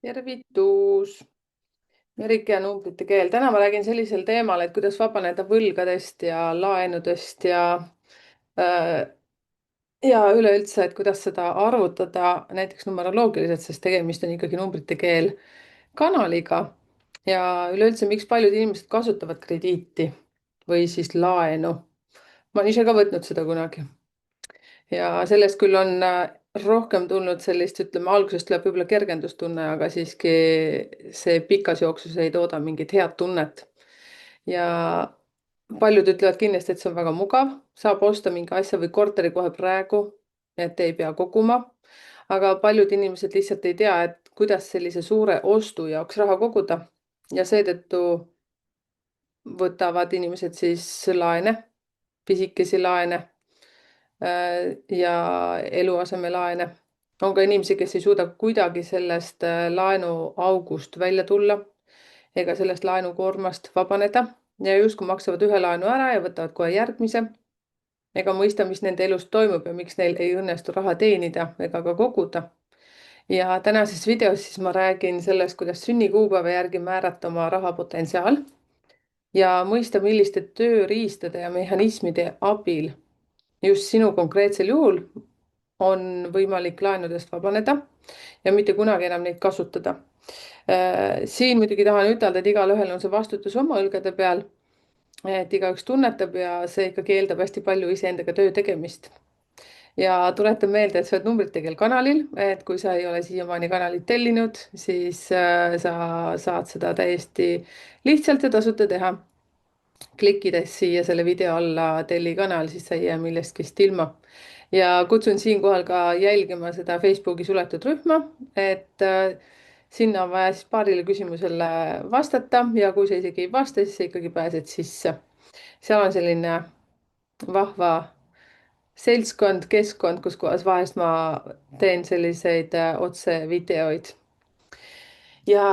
Tervitus! Merike ja numbrite keel. Täna ma räägin sellisel teemal, et kuidas vabaneda võlgadest ja laenudest äh, ja üleüldse, et kuidas seda arvutada näiteks numeroloogiliselt, sest tegemist on ikkagi numbrite keel kanaliga. Ja üleüldse, miks paljud inimesed kasutavad krediiti või siis laenu. Ma olen ise ka võtnud seda kunagi. Ja sellest küll on rohkem tulnud sellist, ütleme, algusest tuleb võib-olla kergendustunne, aga siiski see pikas jooksus ei tooda mingit head tunnet. Ja paljud ütlevad kindlasti, et see on väga mugav, saab osta mingi asja või korteri kohe praegu, et ei pea koguma. Aga paljud inimesed lihtsalt ei tea, et kuidas sellise suure ostu jaoks raha koguda ja seetõttu võtavad inimesed siis laene, pisikesi laene ja eluasemelaene. On ka inimesi, kes ei suuda kuidagi sellest laenuaugust välja tulla ega sellest laenukoormast vabaneda ja justkui maksavad ühe laenu ära ja võtavad kohe järgmise. Ega mõista, mis nende elus toimub ja miks neil ei õnnestu raha teenida ega ka koguda. Ja tänases videos siis ma räägin sellest, kuidas sünnikuupäeva järgi määrata oma rahapotentsiaal ja mõista, milliste tööriistade ja mehhanismide abil just sinu konkreetsel juhul on võimalik laenudest vabaneda ja mitte kunagi enam neid kasutada. Siin muidugi tahan ütelda, et igalühel on see vastutus oma õlgade peal, et igaüks tunnetab ja see ikkagi eeldab hästi palju iseendaga töö tegemist. Ja tuletan meelde, et sa oled numbrite keel kanalil, et kui sa ei ole siiamaani kanalit tellinud, siis sa saad seda täiesti lihtsalt ja tasuta teha. Klikkides siia selle video alla telli kanal, siis sa ei jää millestki ilma. Ja kutsun siinkohal ka jälgima seda Facebooki suletud rühma, et sinna on vaja siis paarile küsimusele vastata ja kui sa isegi ei vasta, siis sa ikkagi pääsed sisse. Seal on selline vahva seltskond, keskkond, kus kohas vahest ma teen selliseid otsevideoid. Ja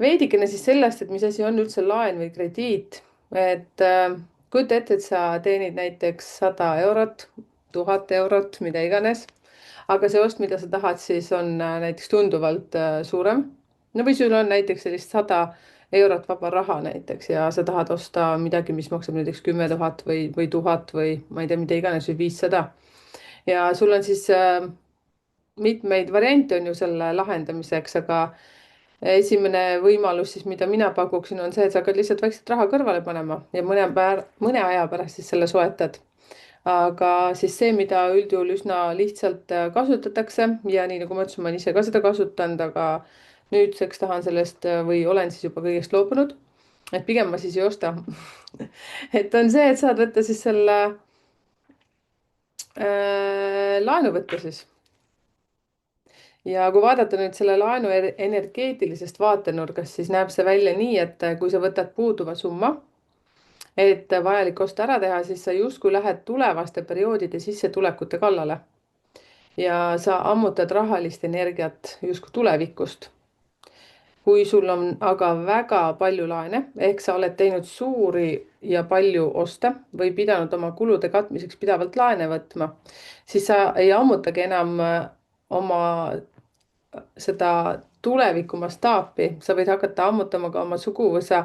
veidikene siis sellest, et mis asi on üldse laen või krediit. Et kujuta ette, et sa teenid näiteks 100 eurot, 1000 eurot, mida iganes. Aga see ost, mida sa tahad, siis on näiteks tunduvalt suurem. No või sul on näiteks sellist 100 eurot vaba raha näiteks ja sa tahad osta midagi, mis maksab näiteks 10 000 või 1000 või ma ei tea, mida iganes või 500. Ja sul on siis mitmeid variante on ju selle lahendamiseks, aga esimene võimalus siis, mida mina pakuksin, on see, et sa hakkad lihtsalt vaikselt raha kõrvale panema ja mõne aja pärast siis selle soetad. Aga siis see, mida üldjuhul üsna lihtsalt kasutatakse ja nii nagu ma ütlesin, ma olen ise ka seda kasutanud, aga nüüdseks tahan sellest või olen siis juba kõigest loobunud. Et pigem ma siis ei osta. et on see, et saad võtta siis selle laenu võtta siis. Ja kui vaadata nüüd selle laenu energeetilisest vaatenurgast, siis näeb see välja nii, et kui sa võtad puuduva summa, et vajalik ost ära teha, siis sa justkui lähed tulevaste perioodide sissetulekute kallale. Ja sa ammutad rahalist energiat justkui tulevikust. Kui sul on aga väga palju laene, ehk sa oled teinud suuri ja palju oste või pidanud oma kulude katmiseks pidavalt laene võtma, siis sa ei ammutagi enam oma seda tuleviku mastaapi, sa võid hakata ammutama ka oma suguvõsa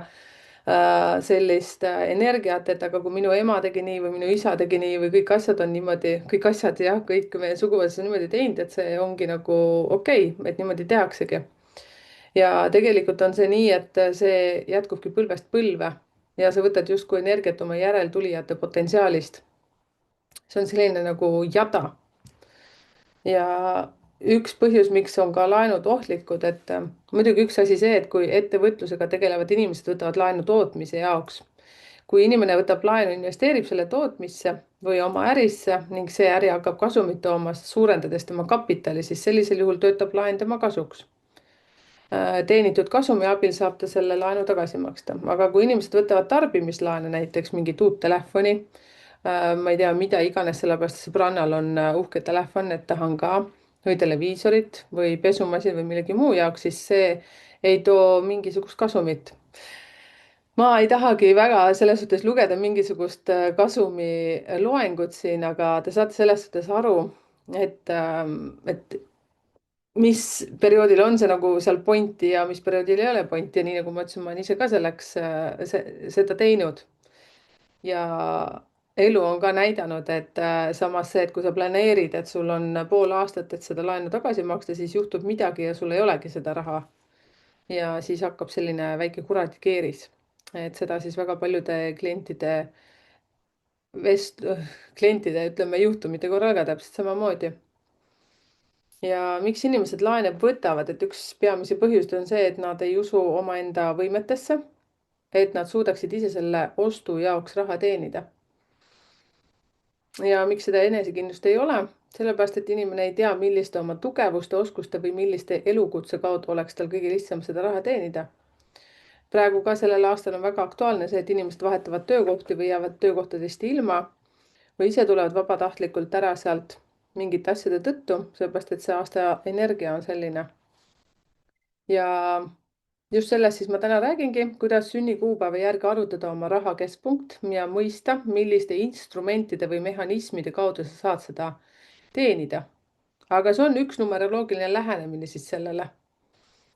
sellist energiat, et aga kui minu ema tegi nii või minu isa tegi nii või kõik asjad on niimoodi, kõik asjad jah, kõik meie suguvõsas on niimoodi teinud, et see ongi nagu okei, et niimoodi tehaksegi. Ja tegelikult on see nii, et see jätkubki põlvest põlve ja sa võtad justkui energiat oma järeltulijate potentsiaalist. See on selline nagu jada. Ja üks põhjus, miks on ka laenud ohtlikud, et muidugi üks asi see, et kui ettevõtlusega tegelevad inimesed võtavad laenu tootmise jaoks. Kui inimene võtab laenu, investeerib selle tootmisse või oma ärisse ning see äri hakkab kasumit tooma, suurendades tema kapitali, siis sellisel juhul töötab laen tema kasuks. Teenitud kasumi abil saab ta selle laenu tagasi maksta, aga kui inimesed võtavad tarbimislaene, näiteks mingit uut telefoni, ma ei tea, mida iganes, sellepärast sõbrannal on uhke telefon, et tahan ka, või televiisorit või pesumasin või millegi muu jaoks, siis see ei too mingisugust kasumit. Ma ei tahagi väga selles suhtes lugeda mingisugust kasumi loengut siin, aga te saate selles suhtes aru, et mis perioodil on see nagu seal pointi ja mis perioodil ei ole pointi ja nii nagu ma ütlesin, ma olen ise ka selleks seda teinud. Ja elu on ka näidanud, et samas see, et kui sa planeerid, et sul on pool aastat, et seda laenu tagasi maksta, siis juhtub midagi ja sul ei olegi seda raha. Ja siis hakkab selline väike kuradikeeris. Et seda siis väga paljude vest-, klientide, ütleme, juhtumite korral ka täpselt samamoodi. Ja miks inimesed laene võtavad, et üks peamisi põhjuseid on see, et nad ei usu omaenda võimetesse, et nad suudaksid ise selle ostu jaoks raha teenida. Ja miks seda enesekindlust ei ole? Sellepärast, et inimene ei tea, milliste oma tugevuste, oskuste või milliste elukutse kaudu oleks tal kõige lihtsam seda raha teenida. Praegu ka sellel aastal on väga aktuaalne see, et inimesed vahetavad töökohti või jäävad töökohtadest ilma või ise tulevad vabatahtlikult ära sealt mingite asjade tõttu, sellepärast et see aasta energia on selline. Ja just sellest siis ma täna räägingi, kuidas sünnikuupäeva järgi arvutada oma raha keskpunkt ja mõista, milliste instrumentide või mehhanismide kaudu sa saad seda teenida. Aga see on üks numeroloogiline lähenemine siis sellele.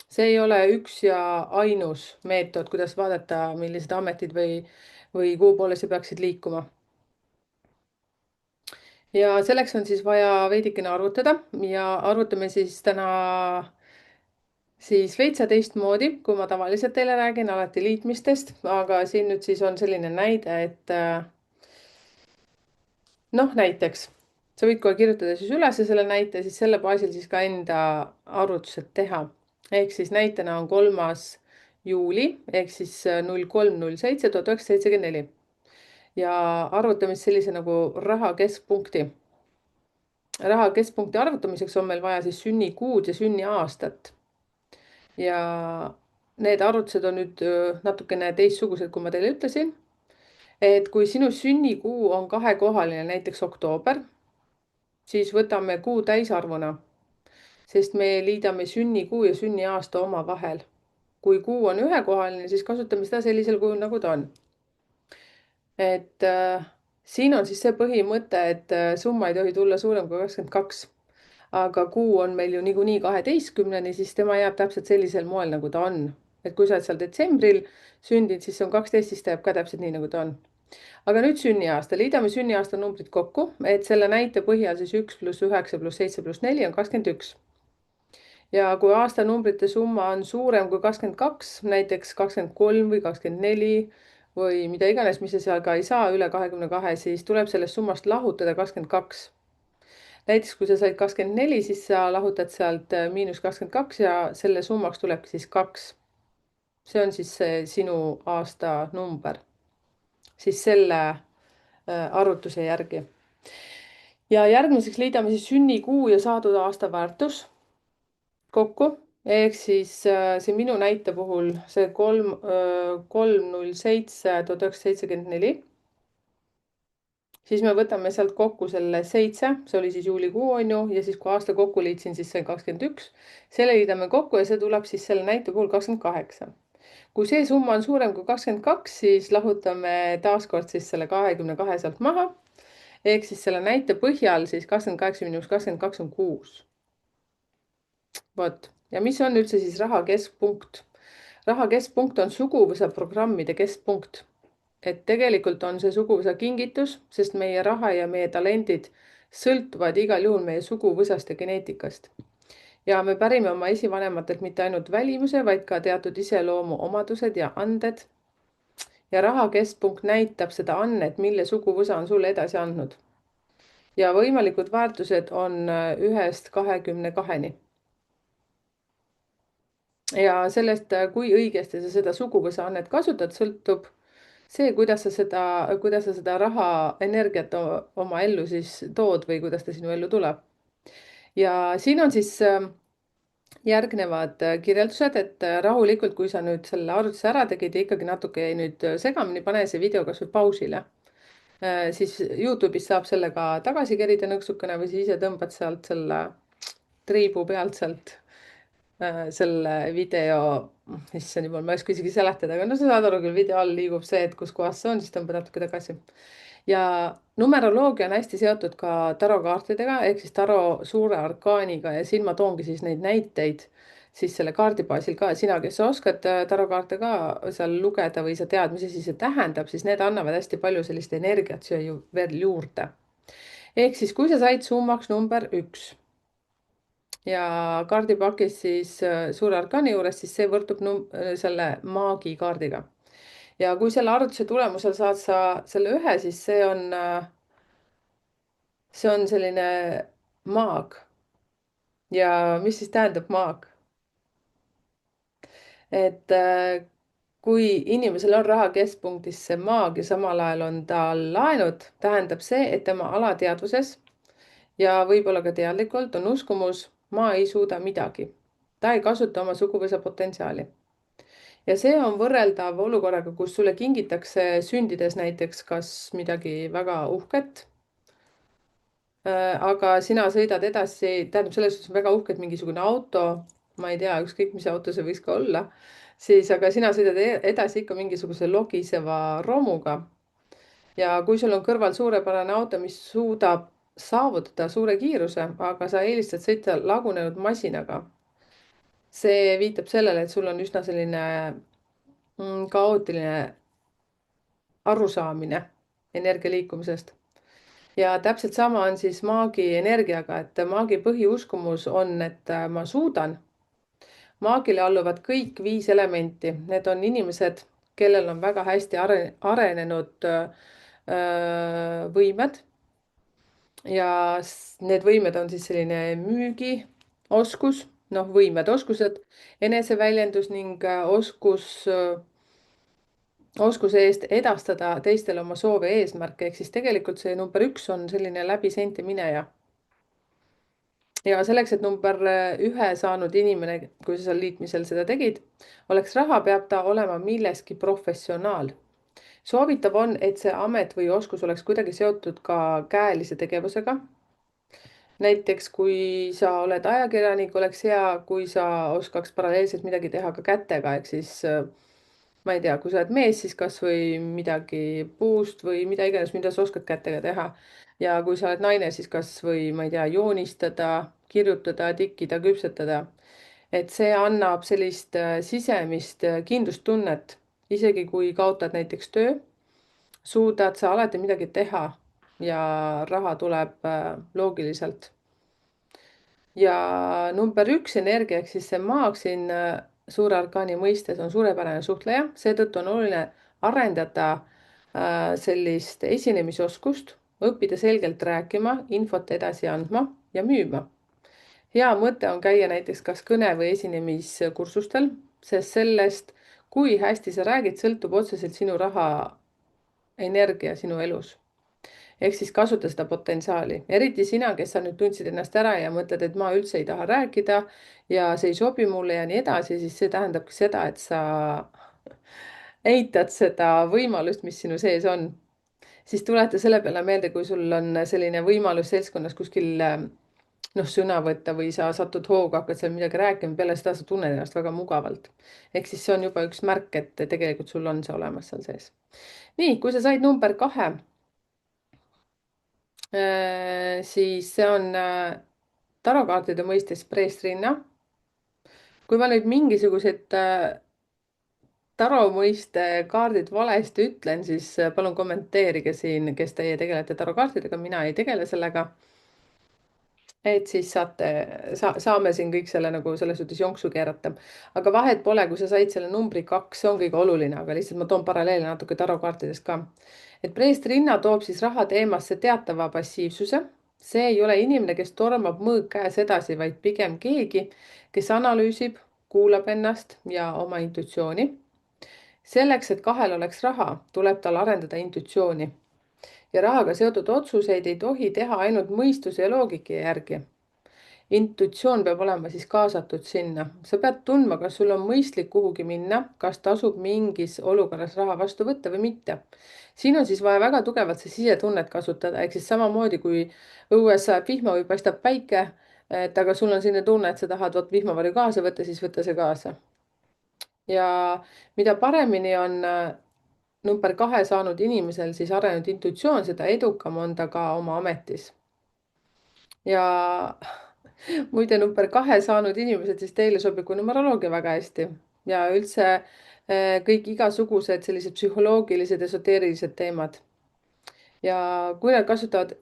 See ei ole üks ja ainus meetod, kuidas vaadata, millised ametid või kuhu poole sa peaksid liikuma. Ja selleks on siis vaja veidikene arvutada ja arvutame siis täna siis veitsa teistmoodi, kui ma tavaliselt teile räägin alati liitmistest, aga siin nüüd siis on selline näide, et noh, näiteks sa võid kohe kirjutada siis üles selle näite, siis selle baasil siis ka enda arvutused teha. Ehk siis näitena on 3. juuli ehk siis 03.07.1974 ja arvutame siis sellise nagu raha keskpunkti. Raha keskpunkti arvutamiseks on meil vaja siis sünnikuud ja sünniaastat. Ja need arvutused on nüüd natukene teistsugused, kui ma teile ütlesin. Et kui sinu sünnikuu on kahekohaline, näiteks oktoober, siis võtame kuu täisarvuna, sest me liidame sünnikuu ja sünniaasta omavahel. Kui kuu on ühekohaline, siis kasutame seda sellisel kujul, nagu ta on. Et siin on siis see põhimõte, et summa ei tohi tulla suurem kui 22. Aga kuu on meil ju niikuinii 12-ni, siis tema jääb täpselt sellisel moel, nagu ta on. Et kui sa oled seal detsembril sündinud, siis see on 12, siis ta jääb ka täpselt nii, nagu ta on. Aga nüüd sünniaasta, liidame sünniaasta numbrid kokku, et selle näite põhjal siis 1 + 9 + 7 + 4 on 21. Ja kui aastanumbrite summa on suurem kui 22, näiteks 23 või 24 või mida iganes, mis sa seal ka ei saa üle 22, siis tuleb sellest summast lahutada 22. Näiteks kui sa said 24, siis sa lahutad sealt -22 ja selle summaks tuleb siis 2. See on siis see sinu aasta number. Siis selle arvutuse järgi. Ja järgmiseks liidame siis sünnikuu ja saadud aasta väärtus kokku. Ehk siis see minu näite puhul see 3.07.1974. Siis me võtame sealt kokku selle 7, see oli siis juulikuu on ju, ja siis kui aasta kokku liitsin, siis see 21. Selle liidame kokku ja see tuleb siis selle näite puhul 28. Kui see summa on suurem kui 22, siis lahutame taaskord siis selle 22 sealt maha. Ehk siis selle näite põhjal siis 28 – 22 on 6. Vot. Ja mis on üldse siis raha keskpunkt? Raha keskpunkt on suguvõsa programmide keskpunkt. Et tegelikult on see suguvõsa kingitus, sest meie raha ja meie talendid sõltuvad igal juhul meie suguvõsast ja geneetikast. Ja me pärime oma esivanematelt mitte ainult välimuse, vaid ka teatud iseloomu omadused ja anded. Ja raha keskpunkt näitab seda annet, mille suguvõsa on sulle edasi andnud. Ja võimalikud väärtused on 1-22-ni. Ja sellest, kui õigesti sa seda suguvõsa annet kasutad, sõltub see, kuidas sa seda raha energiat oma ellu siis tood või kuidas ta sinu ellu tuleb. Ja siin on siis järgnevad kirjeldused, et rahulikult, kui sa nüüd selle arvutuse ära tegid ja ikkagi natuke jäi nüüd segamini, pane see video kas või pausile. Siis YouTube'is saab sellega tagasi kerida nõksukene või siis ise tõmbad sealt selle triibu pealt sealt selle video, issand jumal, ma ei oska isegi seletada, aga no sa saad aru küll, video all liigub see, et kus kohas see on, siis tõmbad natuke tagasi. Ja numeroloogia on hästi seotud ka tarokaartidega ehk siis taro suure arkaaniga ja siin ma toongi siis neid näiteid siis selle kaardi baasil ka. Sina, kes sa oskad tarokaarte ka seal lugeda või sa tead, mis asi see tähendab, siis need annavad hästi palju sellist energiat siia ju veel juurde. Ehk siis, kui sa said summaks number 1 ja kaardipakis siis suure arkaani juures, siis see võrdub selle maagikaardiga. Ja kui selle arvutuse tulemusel saad sa selle 1, siis see on selline maag. Ja mis siis tähendab maag? Et kui inimesel on raha keskpunktis see maag ja samal ajal on tal laenud, tähendab see, et tema alateadvuses ja võib-olla ka teadlikult on uskumus, ma ei suuda midagi. Ta ei kasuta oma suguvõsa potentsiaali. Ja see on võrreldav olukorraga, kus sulle kingitakse sündides näiteks kas midagi väga uhket, aga sina sõidad edasi, tähendab selles suhtes väga uhket mingisugune auto, ma ei tea, ükskõik mis auto see võiks ka olla, siis aga sina sõidad edasi ikka mingisuguse logiseva romuga. Ja kui sul on kõrval suurepärane auto, mis suudab saavutada suure kiiruse, aga sa eelistad sõita lagunenud masinaga, see viitab sellele, et sul on üsna selline kaootiline arusaamine energia liikumisest. Ja täpselt sama on siis maagi energiaga, et maagi põhiuskumus on, et ma suudan. Maagile alluvad kõik 5 elementi. Need on inimesed, kellel on väga hästi arenenud võimed. Ja need võimed on siis selline müügioskus, noh, võimed, oskused, eneseväljendus ning oskuse eest edastada teistele oma soove ja eesmärke. Ehk siis tegelikult see number 1 on selline läbi seinte mineja. Ja selleks, et number 1 saanud inimene, kui sa seal liitmisel seda tegid, oleks raha, peab ta olema milleski professionaal. Soovitav on, et see amet või oskus oleks kuidagi seotud ka käelise tegevusega. Näiteks, kui sa oled ajakirjanik, oleks hea, kui sa oskaks paralleelselt midagi teha ka kätega, ehk siis ma ei tea, kui sa oled mees, siis kas või midagi puust või mida iganes, mida sa oskad kätega teha. Ja kui sa oled naine, siis kas või, ma ei tea, joonistada, kirjutada, tikkida, küpsetada. Et see annab sellist sisemist kindlustunnet, isegi kui kaotad näiteks töö, suudad sa alati midagi teha ja raha tuleb loogiliselt. Ja number 1 energia, ehk siis see maag siin suure arkaani mõistes on suurepärane suhtleja, seetõttu on oluline arendada sellist esinemisoskust, õppida selgelt rääkima, infot edasi andma ja müüma. Hea mõte on käia näiteks kas kõne või esinemiskursustel, sest sellest, kui hästi sa räägid, sõltub otseselt sinu raha energia sinu elus. Ehk siis kasuta seda potentsiaali. Eriti sina, kes sa nüüd tundsid ennast ära ja mõtled, et ma üldse ei taha rääkida ja see ei sobi mulle ja nii edasi, siis see tähendabki seda, et sa eitad seda võimalust, mis sinu sees on. Siis tuleta selle peale meelde, kui sul on selline võimalus seltskonnas kuskil sõna võtta või sa satud hooga, hakkad seal midagi rääkima, peale seda sa tunned ennast väga mugavalt. Ehk siis see on juba üks märk, et tegelikult sul on see olemas seal sees. Nii, kui sa said number 2, siis see on tarokaartide mõistes preestrinna. Kui ma nüüd mingisugused taro mõiste kaardid valesti ütlen, siis palun kommenteerige siin, kes teie tegelete tarokaartidega, mina ei tegele sellega. Et siis saame siin kõik selle nagu selles suhtes jonksu keerata. Aga vahet pole, kui sa said selle numbri 2, see on kõige oluline, aga lihtsalt ma toon paralleele natuke tarokaartidest ka. Et preestrinna toob siis raha teemasse teatava passiivsuse. See ei ole inimene, kes tormab mõõg käes edasi, vaid pigem keegi, kes analüüsib, kuulab ennast ja oma intuitsiooni. Selleks, et 2 oleks raha, tuleb tal arendada intuitsiooni. Ja rahaga seotud otsuseid ei tohi teha ainult mõistuse ja loogika järgi. Intuitsioon peab olema siis kaasatud sinna. Sa pead tundma, kas sul on mõistlik kuhugi minna, kas tasub mingis olukorras raha vastu võtta või mitte. Siin on siis vaja väga tugevalt see sisetunnet kasutada, ehk siis samamoodi kui õues sajab vihma või paistab päike, et aga sul on selline tunne, et sa tahad vot vihmavarju kaasa võtta, siis võta see kaasa. Ja mida paremini on number 2 saanud inimesel siis arenenud intuitsioon, seda edukam on ta ka oma ametis. Ja muide, number 2 saanud inimesed, siis teile sobib ka numeroloogia väga hästi ja üldse kõik igasugused sellised psühholoogilised, esoteerilised teemad. Ja kui nad kasutavad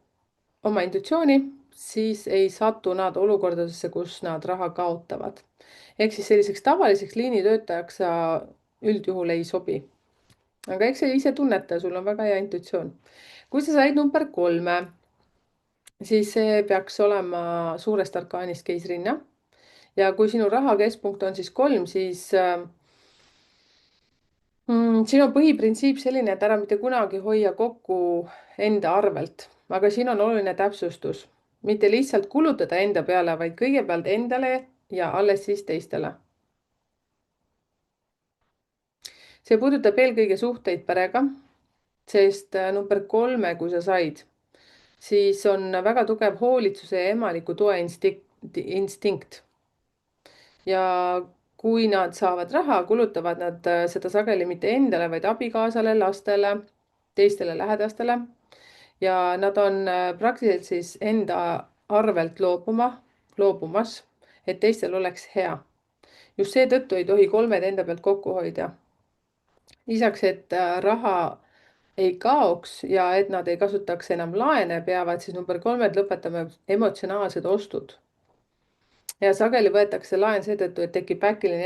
oma intuitsiooni, siis ei satu nad olukordadesse, kus nad raha kaotavad. Ehk siis selliseks tavaliseks liinitöötajaks sa üldjuhul ei sobi. Aga eks sa ise tunneta, sul on väga hea intuitsioon. Kui sa said number 3, siis see peaks olema suurest arkaanist keisrinna. Ja kui sinu raha keskpunkt on siis 3, siis siin on põhiprintsiip selline, et ära mitte kunagi hoia kokku enda arvelt, aga siin on oluline täpsustus. Mitte lihtsalt kulutada enda peale, vaid kõigepealt endale ja alles siis teistele. See puudutab eelkõige suhteid perega, sest number 3, kui sa said, siis on väga tugev hoolitsuse ja emaliku toe instinkt. Ja kui nad saavad raha, kulutavad nad seda sageli mitte endale, vaid abikaasale, lastele, teistele lähedastele. Ja nad on praktiliselt siis enda arvelt loobumas, et teistel oleks hea. Just seetõttu ei tohi 3 enda pealt kokku hoida. Lisaks, et raha ei kaoks ja et nad ei kasutaks enam laene, peavad siis number 3 lõpetama emotsionaalsed ostud. Ja sageli võetakse laen seetõttu, et tekib äkiline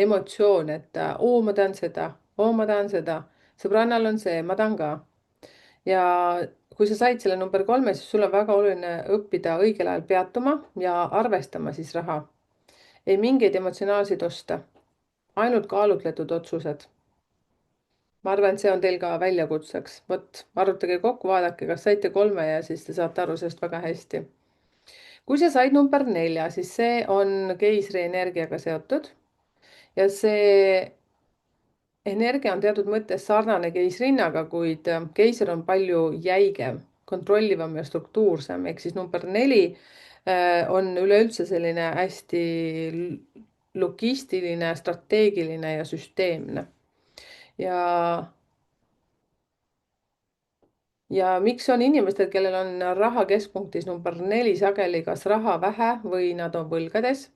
emotsioon, et ma tahan seda, ma tahan seda, sõbrannal on see, ma tahan ka. Ja kui sa said selle number 3, siis sul on väga oluline õppida õigel ajal peatuma ja arvestama siis raha. Ei mingeid emotsionaalseid oste, ainult kaalutletud otsused. Ma arvan, et see on teil ka väljakutseks. Vot, arvutage kokku, vaadake, kas saite 3 ja siis te saate aru sellest väga hästi. Kui sa said number 4, siis see on keisri energiaga seotud ja see energia on teatud mõttes sarnane keisrinnaga, kuid keiser on palju jäigem, kontrollivam ja struktuursem, ehk siis number 4 on üleüldse selline hästi logistiline, strateegiline ja süsteemne. Ja miks on inimestel, kellel on raha keskpunktis number 4 sageli kas raha vähe või nad on võlgades?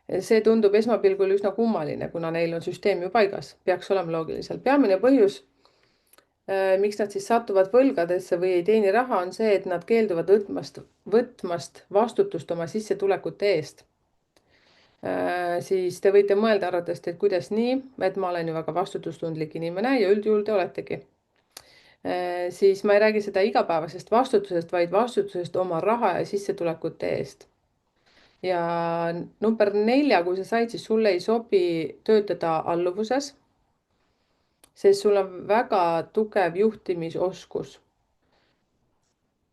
See tundub esmapilgul üsna kummaline, kuna neil on süsteem ju paigas, peaks olema loogiliselt. Peamine põhjus, miks nad siis satuvad võlgadesse või ei teeni raha, on see, et nad keelduvad võtmast vastutust oma sissetulekute eest. Siis te võite mõelda arvatavasti, et kuidas nii, et ma olen ju väga vastutustundlik inimene ja üldjuhul te oletegi. Siis ma ei räägi seda igapäevasest vastutusest, vaid vastutusest oma raha ja sissetulekute eest. Ja number 4, kui sa said, siis sulle ei sobi töötada alluvuses, sest sul on väga tugev juhtimisoskus.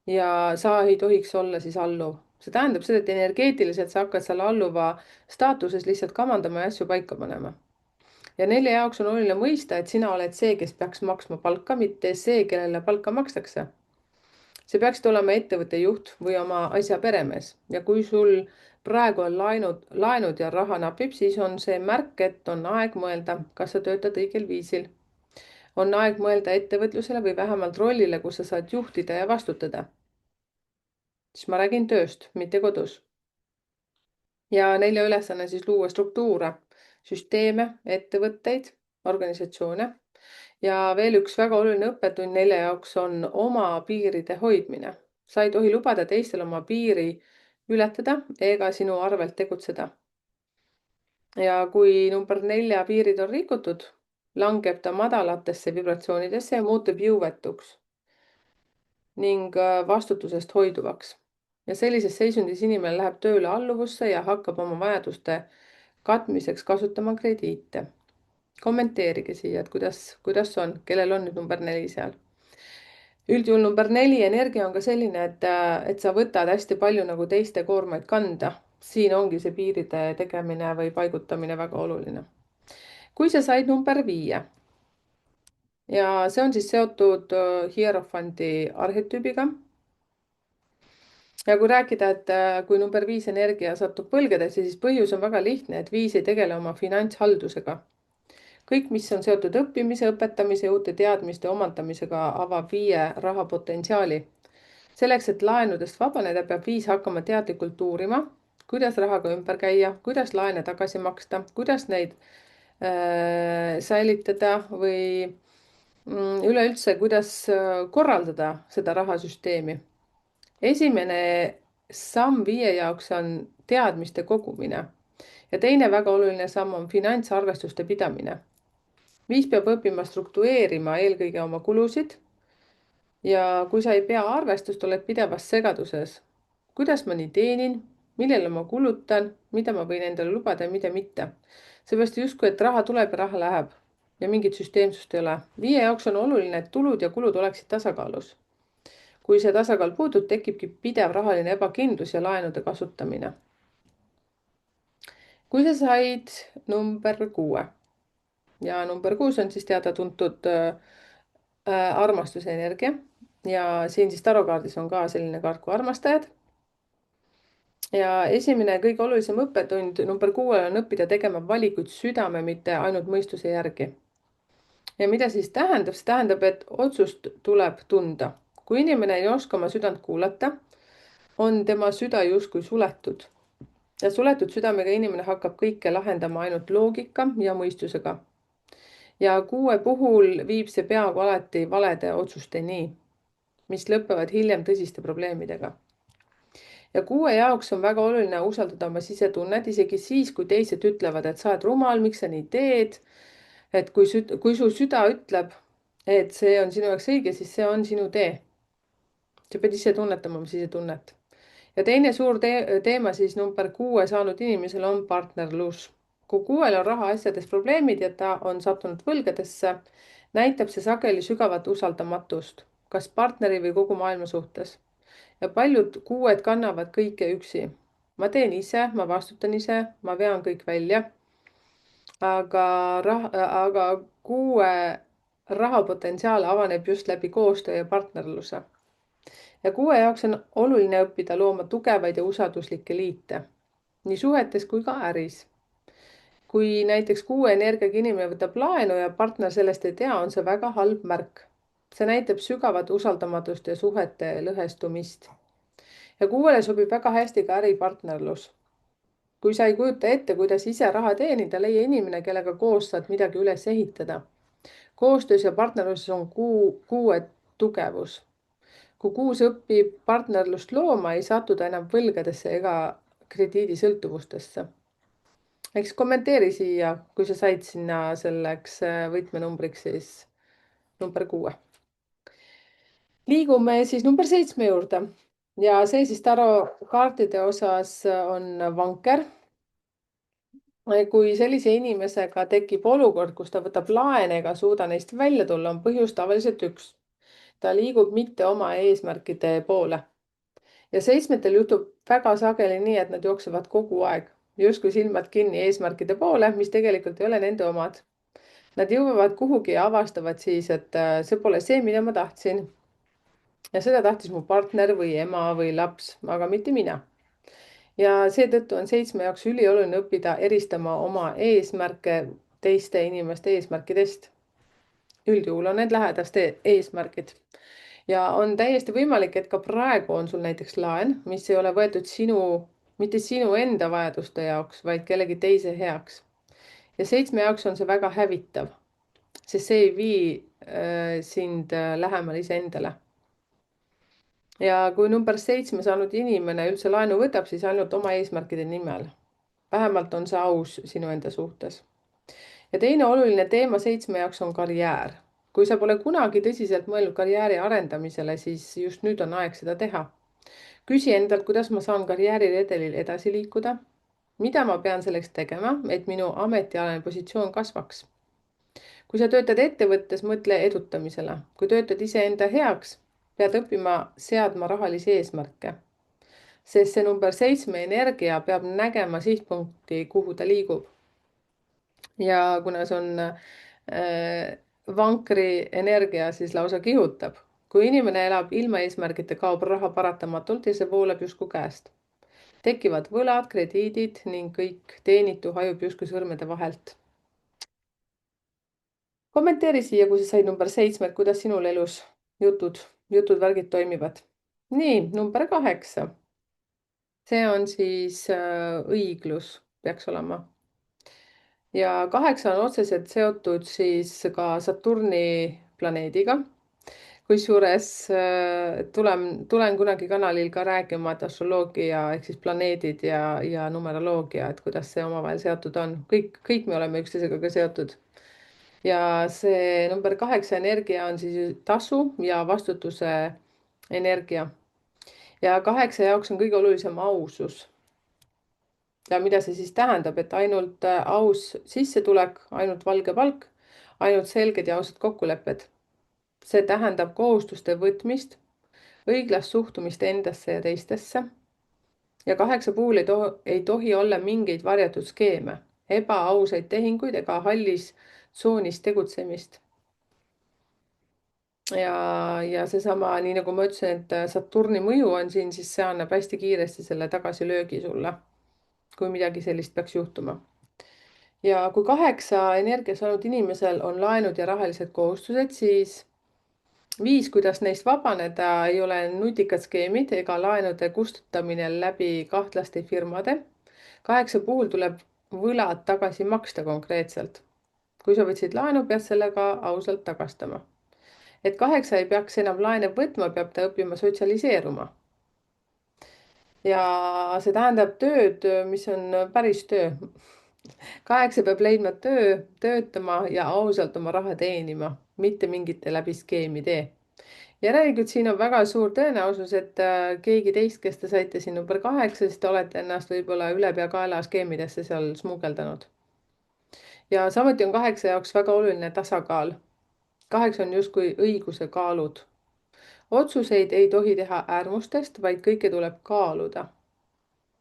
Ja sa ei tohiks olla siis alluv. See tähendab seda, et energeetiliselt sa hakkad seal alluva staatuses lihtsalt kamandama ja asju paika panema. Ja 4 jaoks on oluline mõista, et sina oled see, kes peaks maksma palka, mitte see, kellele palka makstakse. See peaksid olema ettevõtte juht või oma asja peremees. Ja kui sul praegu on laenud ja raha napib, siis on see märk, et on aeg mõelda, kas sa töötad õigel viisil. On aeg mõelda ettevõtlusele või vähemalt rollile, kus sa saad juhtida ja vastutada. Siis ma räägin tööst, mitte kodus. Ja 4 ülesanne siis luua struktuure, süsteeme, ettevõtteid, organisatsioone. Ja veel üks väga oluline õppetund 4 jaoks on oma piiride hoidmine. Sa ei tohi lubada teistel oma piiri ületada ega sinu arvelt tegutseda. Ja kui number 4 piirid on rikutud, langeb ta madalatesse vibratsioonidesse ja muutub jõuetuks ning vastutusest hoiduvaks. Ja sellises seisundis inimene läheb tööle alluvusse ja hakkab oma vajaduste katmiseks kasutama krediite. Kommenteerige siia, et kuidas on, kellel on nüüd number 4 seal. Üldjuhul number 4 energia on ka selline, et sa võtad hästi palju nagu teiste koormaid kanda. Siin ongi see piiride tegemine või paigutamine väga oluline. Kui sa said number 5 ja see on siis seotud hierofanti arhetüübiga, Ja kui rääkida, et kui number 5 energia satub võlgadesse, siis põhjus on väga lihtne, et 5 ei tegele oma finantshaldusega. Kõik, mis on seotud õppimise, õpetamise ja uute teadmiste omandamisega, avab 5 rahapotentsiaali. Selleks, et laenudest vabaneda, peab 5 hakkama teadlikult uurima, kuidas rahaga ümber käia, kuidas laene tagasi maksta, kuidas neid säilitada või üleüldse, kuidas korraldada seda rahasüsteemi. Esimene samm 5 jaoks on teadmiste kogumine ja teine väga oluline samm on finantsarvestuste pidamine. 5 peab õppima struktureerima eelkõige oma kulusid ja kui sa ei pea arvestust, oled pidevas segaduses. Kuidas ma nii teenin, millele ma kulutan, mida ma võin endale lubada ja mida mitte. Seepärast justkui, et raha tuleb ja raha läheb ja mingit süsteemsust ei ole. 5 jaoks on oluline, et tulud ja kulud oleksid tasakaalus. Kui see tasakaal puudub, tekibki pidev rahaline ebakindlus ja laenude kasutamine. Kui sa said number 6 ja number 6 on siis teada-tuntud armastuse energia ja siin siis tarokaardis on ka selline kaart kui armastajad. Ja esimene kõige olulisem õppetund number 6 on õppida tegema valikuid südame, mitte ainult mõistuse järgi. Ja mida siis tähendab? See tähendab, et otsust tuleb tunda. Kui inimene ei oska oma südant kuulata, on tema süda justkui suletud. Ja suletud südamega inimene hakkab kõike lahendama ainult loogika ja mõistusega. Ja 6 puhul viib see peaaegu alati valede otsusteni, mis lõpevad hiljem tõsiste probleemidega. Ja 6 jaoks on väga oluline usaldada oma sisetunnet, isegi siis, kui teised ütlevad, et sa oled rumal, miks sa nii teed. Et kui su süda ütleb, et see on sinu jaoks õige, siis see on sinu tee. Sa pead ise tunnetama oma sisetunnet. Ja teine suur teema siis number 6 saanud inimesel on partnerlus. Kui 6-l on raha asjades probleemid ja ta on sattunud võlgadesse, näitab see sageli sügavat usaldamatust, kas partneri või kogu maailma suhtes. Ja paljud 6-d kannavad kõike üksi. Ma teen ise, ma vastutan ise, ma vean kõik välja. Aga 6 rahapotentsiaal avaneb just läbi koostöö ja partnerluse. Ja 6 jaoks on oluline õppida looma tugevaid ja usalduslikke liite, nii suhetes kui ka äris. Kui näiteks 6 energiaga inimene võtab laenu ja partner sellest ei tea, on see väga halb märk. See näitab sügavat usaldamatust ja suhete lõhestumist. Ja 6-le sobib väga hästi ka äripartnerlus. Kui sa ei kujuta ette, kuidas ise raha teenida, leia inimene, kellega koos saad midagi üles ehitada. Koostöös ja partnerluses on 6 tugevus. Kui 6 õpib partnerlust looma, ei satu ta enam võlgadesse ega krediidisõltuvustesse. Eks kommenteeri siia, kui sa said sinna selleks võtmenumbriks siis number 6. Liigume siis number 7 juurde ja see siis tarokaartide osas on vanker. Kui sellise inimesega tekib olukord, kus ta võtab laene ega suuda neist välja tulla, on põhjus tavaliselt üks. Ta liigub mitte oma eesmärkide poole. Ja 7-tel juhtub väga sageli nii, et nad jooksevad kogu aeg, justkui silmad kinni eesmärkide poole, mis tegelikult ei ole nende omad. Nad jõuavad kuhugi ja avastavad siis, et see pole see, mida ma tahtsin. Ja seda tahtis mu partner või ema või laps, aga mitte mina. Ja seetõttu on 7 jaoks ülioluline õppida eristama oma eesmärke teiste inimeste eesmärkidest. Üldjuhul on need lähedaste eesmärgid. Ja on täiesti võimalik, et ka praegu on sul näiteks laen, mis ei ole võetud mitte sinu enda vajaduste jaoks, vaid kellegi teise heaks. Ja 7 jaoks on see väga hävitav, sest see ei vii sind lähemale iseendale. Ja kui number 7 saanud inimene üldse laenu võtab, siis ainult oma eesmärkide nimel. Vähemalt on see aus sinu enda suhtes. Ja teine oluline teema 7 jaoks on karjäär. Kui sa pole kunagi tõsiselt mõelnud karjääri arendamisele, siis just nüüd on aeg seda teha. Küsi endalt, kuidas ma saan karjääriredelil edasi liikuda, mida ma pean selleks tegema, et minu ametialane positsioon kasvaks. Kui sa töötad ettevõttes, mõtle edutamisele. Kui töötad iseenda heaks, pead õppima seadma rahalisi eesmärke, sest see number 7 energia peab nägema sihtpunkti, kuhu ta liigub. Ja kuna see on vankri energia, siis lausa kihutab. kui inimene elab ilma eesmärgita, kaob raha paratamatult ja see voolab justkui käest. Tekivad võlad, krediidid ning kõik teenitu hajub justkui sõrmede vahelt. Kommenteeri siia, kui sa said number 7, et kuidas sinul elus jutud, värgid toimivad. Nii, number 8. See on siis õiglus, peaks olema. Ja 8 on otseselt seotud siis ka Saturni planeediga. Kusjuures tulen kunagi kanalil ka rääkima, et astroloogia ehk siis planeedid ja numeroloogia, et kuidas see omavahel seotud on. Kõik me oleme üksteisega ka seotud. Ja see number 8 energia on siis tasu ja vastutuse energia. Ja 8 jaoks on kõige olulisem ausus. Ja mida see siis tähendab, et ainult aus sissetulek, ainult valge palk, ainult selged ja ausad kokkulepped. See tähendab kohustuste võtmist, õiglast suhtumist endasse ja teistesse. Ja 8 puhul ei tohi olla mingeid varjatud skeeme, ebaausaid tehinguid ega hallis tsoonis tegutsemist. Ja seesama, nii nagu ma ütlesin, et Saturni mõju on siin, siis see annab hästi kiiresti selle tagasilöögi sulle, kui midagi sellist peaks juhtuma. Ja kui 8 energias olnud inimesel on laenud ja rahalised kohustused, siis viis, kuidas neist vabaneda, ei ole nutikad skeemid ega laenude kustutamine läbi kahtlaste firmade. 8 puhul tuleb võlad tagasi maksta konkreetselt. Kui sa võtsid laenu, pead sellega ausalt tagastama. Et 8 ei peaks enam laene võtma, peab ta õppima sotsialiseeruma. Ja see tähendab tööd, mis on päris töö. 8 peab leidma töö, töötama ja ausalt oma raha teenima, mitte mingite läbi skeemide. Järelikult siin on väga suur tõenäosus, et keegi teist, kes te saite siin number 8, siis te olete ennast võib-olla ülepeakaela skeemidesse seal smugeldanud. Ja samuti on 8 jaoks väga oluline tasakaal. 8 on justkui õiguse kaalud. Otsuseid ei tohi teha äärmustest, vaid kõike tuleb kaaluda.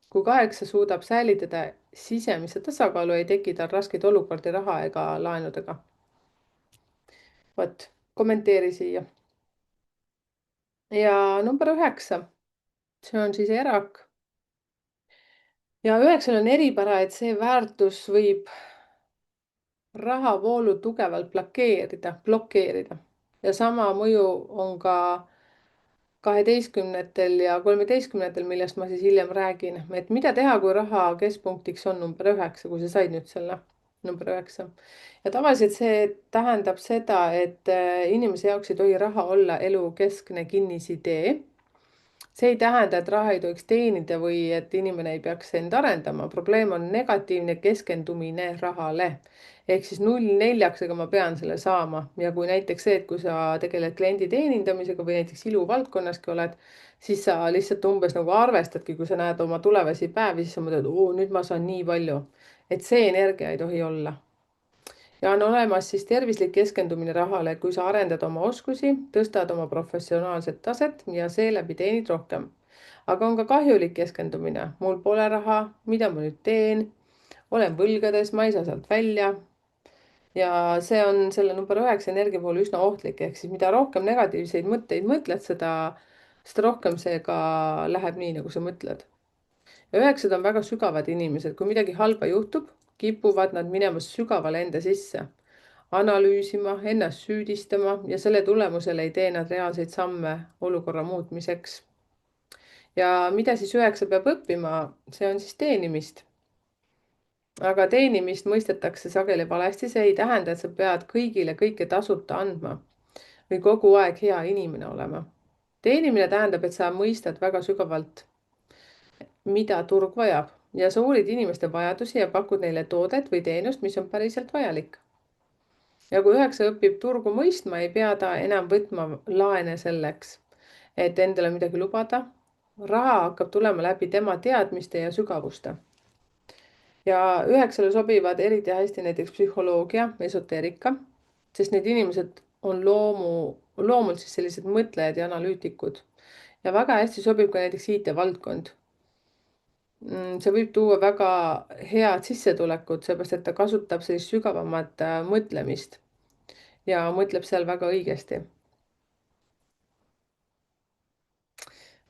Kui 8 suudab säilitada sisemise tasakaalu, ei teki tal raskeid olukordi raha ega laenudega. Vot, kommenteeri siia. Ja number 9, see on siis erak. Ja 9 on eripära, et see väärtus võib rahavoolu tugevalt blokeerida. Ja sama mõju on ka 12 ja 13, millest ma siis hiljem räägin. Et mida teha, kui raha keskpunktiks on number 9, kui sa said nüüd selle number 9. Ja tavaliselt see tähendab seda, et inimese jaoks ei tohi raha olla elu keskne kinnisidee. See ei tähenda, et raha ei tohiks teenida või et inimene ei peaks end arendama. Probleem on negatiivne keskendumine rahale. Ehk siis 0,4-ga ma pean selle saama. Ja kui näiteks see, et kui sa tegeled kliendi teenindamisega või näiteks iluvaldkonnaski oled, siis sa lihtsalt umbes nagu arvestadki, kui sa näed oma tulevasi päevi, siis sa mõtled, nüüd ma saan nii palju. Et see energia ei tohi olla. Ja on olemas siis tervislik keskendumine rahale, kui sa arendad oma oskusi, tõstad oma professionaalset taset ja seeläbi teenid rohkem. Aga on ka kahjulik keskendumine. Mul pole raha, mida ma nüüd teen? Olen võlgades, ma ei saa sealt välja. Ja see on selle number 9 energia puhul üsna ohtlik. Ehk siis mida rohkem negatiivseid mõtteid mõtled, seda rohkem see ka läheb nii, nagu sa mõtled. Ja 9 on väga sügavad inimesed. Kui midagi halba juhtub, kipuvad nad minema sügavale enda sisse, analüüsima, ennast süüdistama ja selle tulemusel ei tee nad reaalseid samme olukorra muutmiseks. Ja mida siis 9 peab õppima, see on siis teenimist. Aga teenimist mõistetakse sageli valesti, see ei tähenda, et sa pead kõigile kõike tasuta andma või kogu aeg hea inimene olema. Teenimine tähendab, et sa mõistad väga sügavalt, mida turg vajab ja sa uurid inimeste vajadusi ja pakud neile toodet või teenust, mis on päriselt vajalik. Ja kui 9 õpib turgu mõistma, ei pea ta enam võtma laene selleks, et endale midagi lubada. Raha hakkab tulema läbi tema teadmiste ja sügavuste. Ja 9-le sobivad eriti hästi näiteks psühholoogia, esoteerika, sest need inimesed on loomult siis sellised mõtlejad ja analüütikud. Ja väga hästi sobib ka näiteks IT-valdkond. See võib tuua väga head sissetulekut, seepärast et ta kasutab sellist sügavamat mõtlemist ja mõtleb seal väga õigesti.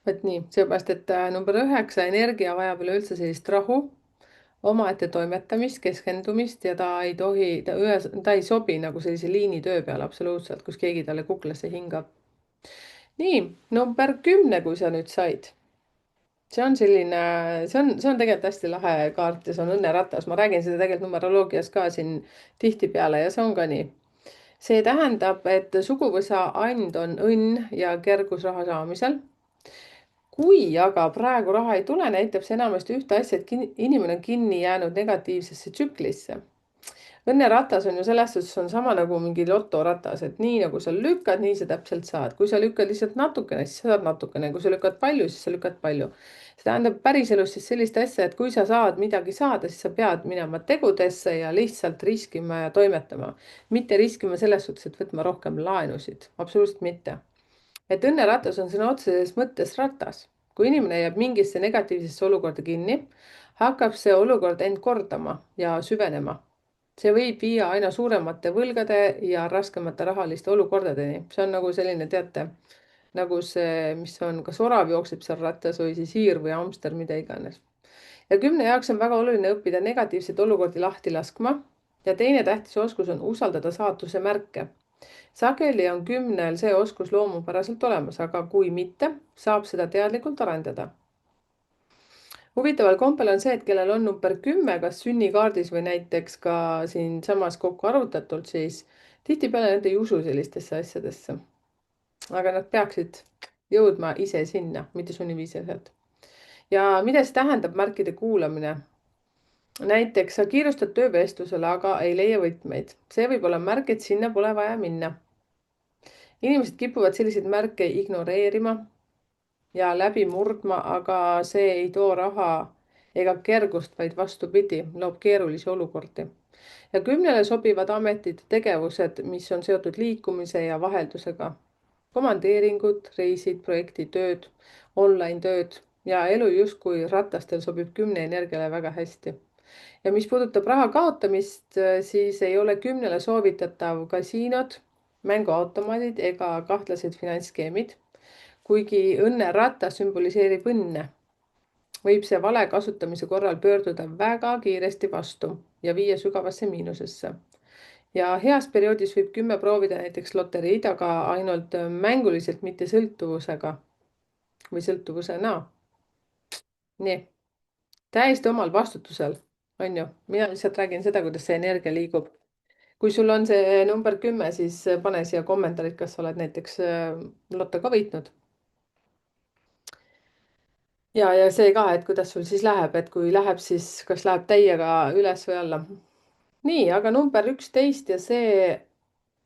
vot nii, seepärast, et number 9 energia vajab üleüldse sellist rahu, omaette toimetamist, keskendumist ja ta ei tohi, ta ei sobi nagu sellise liinitöö peale absoluutselt, kus keegi talle kuklasse hingab. Nii, number 10, kui sa nüüd said. See on selline, see on tegelikult hästi lahe kaart ja see on õnneratas. Ma räägin seda tegelikult numeroloogias ka siin tihtipeale ja see on ka nii. See tähendab, et suguvõsa and on õnn ja kergus raha saamisel. Kui aga praegu raha ei tule, näitab see enamasti ühte asja, et inimene on kinni jäänud negatiivsesse tsüklisse. Õnneratas on ju selles suhtes on sama nagu mingi lotoratas, et nii nagu sa lükkad, nii sa täpselt saad. Kui sa lükkad lihtsalt natukene, siis sa saad natukene. Kui sa lükkad palju, siis sa lükkad palju. See tähendab päriselus siis sellist asja, et kui sa saad midagi saada, siis sa pead minema tegudesse ja lihtsalt riskima ja toimetama. Mitte riskima selles suhtes, et võtma rohkem laenusid. Absoluutselt mitte. Et õnneratas on sõna otseses mõttes ratas. Kui inimene jääb mingisse negatiivsesse olukorda kinni, hakkab see olukord end kordama ja süvenema. See võib viia aina suuremate võlgade ja raskemate rahaliste olukordadeni. See on nagu selline, teate, nagu see, mis on, kas orav jookseb seal rattas või siis hiir või hamster, mida iganes. Ja 10 jaoks on väga oluline õppida negatiivseid olukordi lahti laskma ja teine tähtis oskus on usaldada saatuse märke. Sageli on 10 see oskus loomupäraselt olemas, aga kui mitte, saab seda teadlikult arendada. Huvitaval kombel on see, et kellel on number 10, kas sünnikaardis või näiteks ka siinsamas kokku arvutatult, siis tihtipeale nad ei usu sellistesse asjadesse. Aga nad peaksid jõudma ise sinna, mitte sunniviisiliselt. Ja mida see tähendab märkide kuulamine? Näiteks sa kiirustad töövestlusele, aga ei leia võtmeid. See võib olla märk, et sinna pole vaja minna. Inimesed kipuvad selliseid märke ignoreerima ja läbi murdma, aga see ei too raha ega kergust, vaid vastupidi, loob keerulisi olukordi. Ja 10 sobivad ametid, tegevused, mis on seotud liikumise ja vaheldusega. Komandeeringud, reisid, projektitööd, online tööd ja elu justkui ratastel sobib 10 energiale väga hästi. Ja mis puudutab raha kaotamist, siis ei ole 10 soovitatav kasiinod, mänguautomaadid ega kahtlased finantsskeemid. Kuigi õnneratas sümboliseerib õnne, võib see vale kasutamise korral pöörduda väga kiiresti vastu ja viia sügavasse miinusesse. Ja heas perioodis võib 10 proovida näiteks loteriid, aga ainult mänguliselt, mitte sõltuvusega või sõltuvusena. Nii, täiesti omal vastutusel, on ju. Mina lihtsalt räägin seda, kuidas see energia liigub. Kui sul on see number 10, siis pane siia kommentaarid, kas sa oled näiteks loto ka võitnud. Ja see ka, et kuidas sul siis läheb, et kui läheb, siis kas läheb täiega üles või alla. Nii, aga number 11 ja see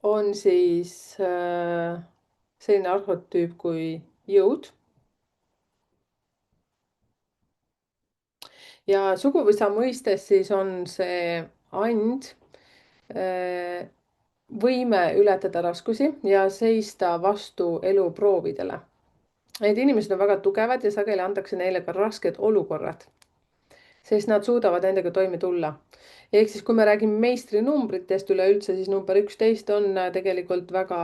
on siis selline arhotüüp kui jõud. Ja suguvõsa mõistes siis on see and, võime ületada raskusi ja seista vastu eluproovidele. Need inimesed on väga tugevad ja sageli antakse neile ka rasked olukorrad, sest nad suudavad nendega toime tulla. Ehk siis, kui me räägime meistrinumbritest üleüldse, siis number 11 on tegelikult väga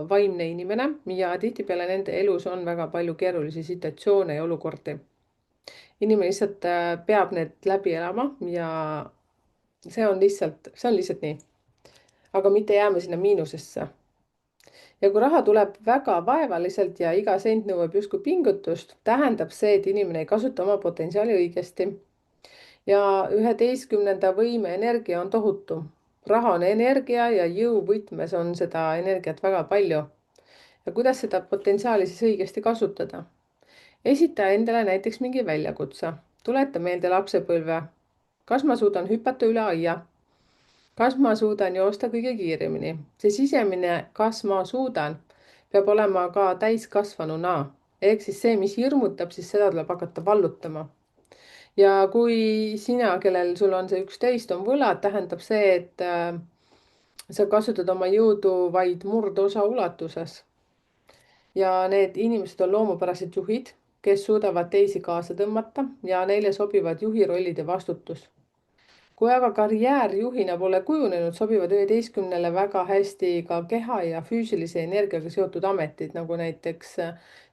vaimne inimene ja tihtipeale nende elus on väga palju keerulisi situatsioone ja olukordi. Inimene lihtsalt peab need läbi elama ja see on lihtsalt nii. Aga mitte jääma sinna miinusesse. Ja kui raha tuleb väga vaevaliselt ja iga sent nõuab justkui pingutust, tähendab see, et inimene ei kasuta oma potentsiaali õigesti. Ja 11. võime energia on tohutu. Raha on energia ja jõuvõtmes on seda energiat väga palju. Ja kuidas seda potentsiaali siis õigesti kasutada? Esita endale näiteks mingi väljakutse. Tuleta meelde lapsepõlve. Kas ma suudan hüpata üle aia? Kas ma suudan joosta kõige kiiremini? See sisemine, kas ma suudan, peab olema ka täiskasvanuna. Ehk siis see, mis hirmutab, siis seda tuleb hakata vallutama. Ja kui sina, kellel sul on see 11, on võlad, tähendab see, et sa kasutad oma jõudu vaid murdosa ulatuses. Ja need inimesed on loomupärased juhid, kes suudavad teisi kaasa tõmmata ja neile sobivad juhi rollid ja vastutus. Kui aga karjäär juhina pole kujunenud, sobivad 11 väga hästi ka keha ja füüsilise energiaga seotud ametid, nagu näiteks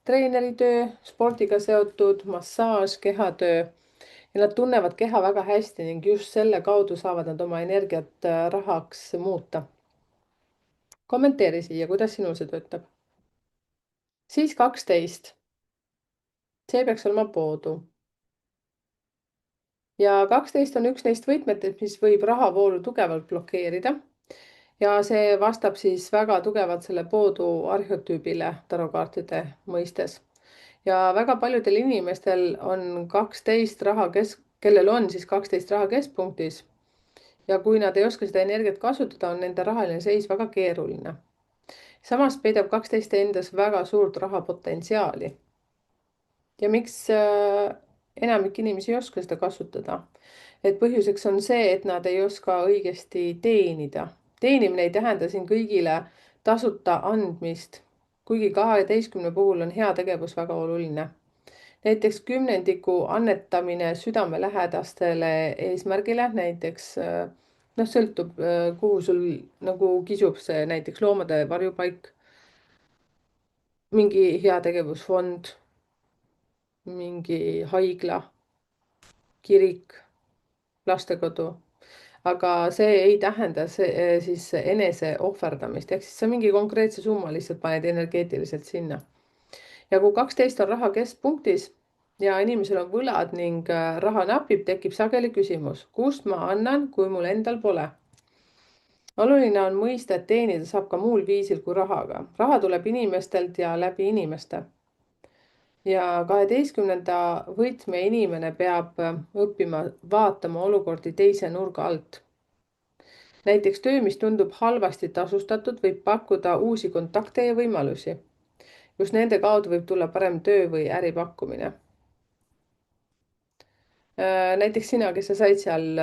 treeneritöö, spordiga seotud, massaaž, kehatöö ja nad tunnevad keha väga hästi ning just selle kaudu saavad nad oma energiat rahaks muuta. Kommenteeri siia, kuidas sinul see töötab. Siis 12. See peaks olema poodu. Ja 12 on üks neist võtmetest, mis võib rahavoolu tugevalt blokeerida. Ja see vastab siis väga tugevalt selle poodu arhetüübile tarokaartide mõistes. Ja väga paljudel inimestel on 12 kellel on siis 12 raha keskpunktis. Ja kui nad ei oska seda energiat kasutada, on nende rahaline seis väga keeruline. Samas peidab 12 endas väga suurt rahapotentsiaali. Ja miks enamik inimesi ei oska seda kasutada? Et põhjuseks on see, et nad ei oska õigesti teenida. Teenimine ei tähenda siin kõigile tasuta andmist, kuigi 12 puhul on heategevus väga oluline. Näiteks 10 annetamine südamelähedastele eesmärgile, näiteks sõltub, kuhu sul nagu kisub see näiteks loomade varjupaik, mingi heategevusfond, mingi haigla, kirik, lastekodu. Aga see ei tähenda siis enese ohverdamist, ehk siis sa mingi konkreetse summa lihtsalt paned energeetiliselt sinna. Ja kui 12 on raha keskpunktis ja inimesel on võlad ning raha napib, tekib sageli küsimus, kust ma annan, kui mul endal pole. Oluline on mõista, et teenida saab ka muul viisil kui rahaga. Raha tuleb inimestelt ja läbi inimeste. Ja 12. võtme inimene peab õppima vaatama olukordi teise nurga alt. Näiteks töö, mis tundub halvasti tasustatud, võib pakkuda uusi kontakte ja võimalusi. Just nende kaudu võib tulla parem töö või äripakkumine. Näiteks sina, kes sa said seal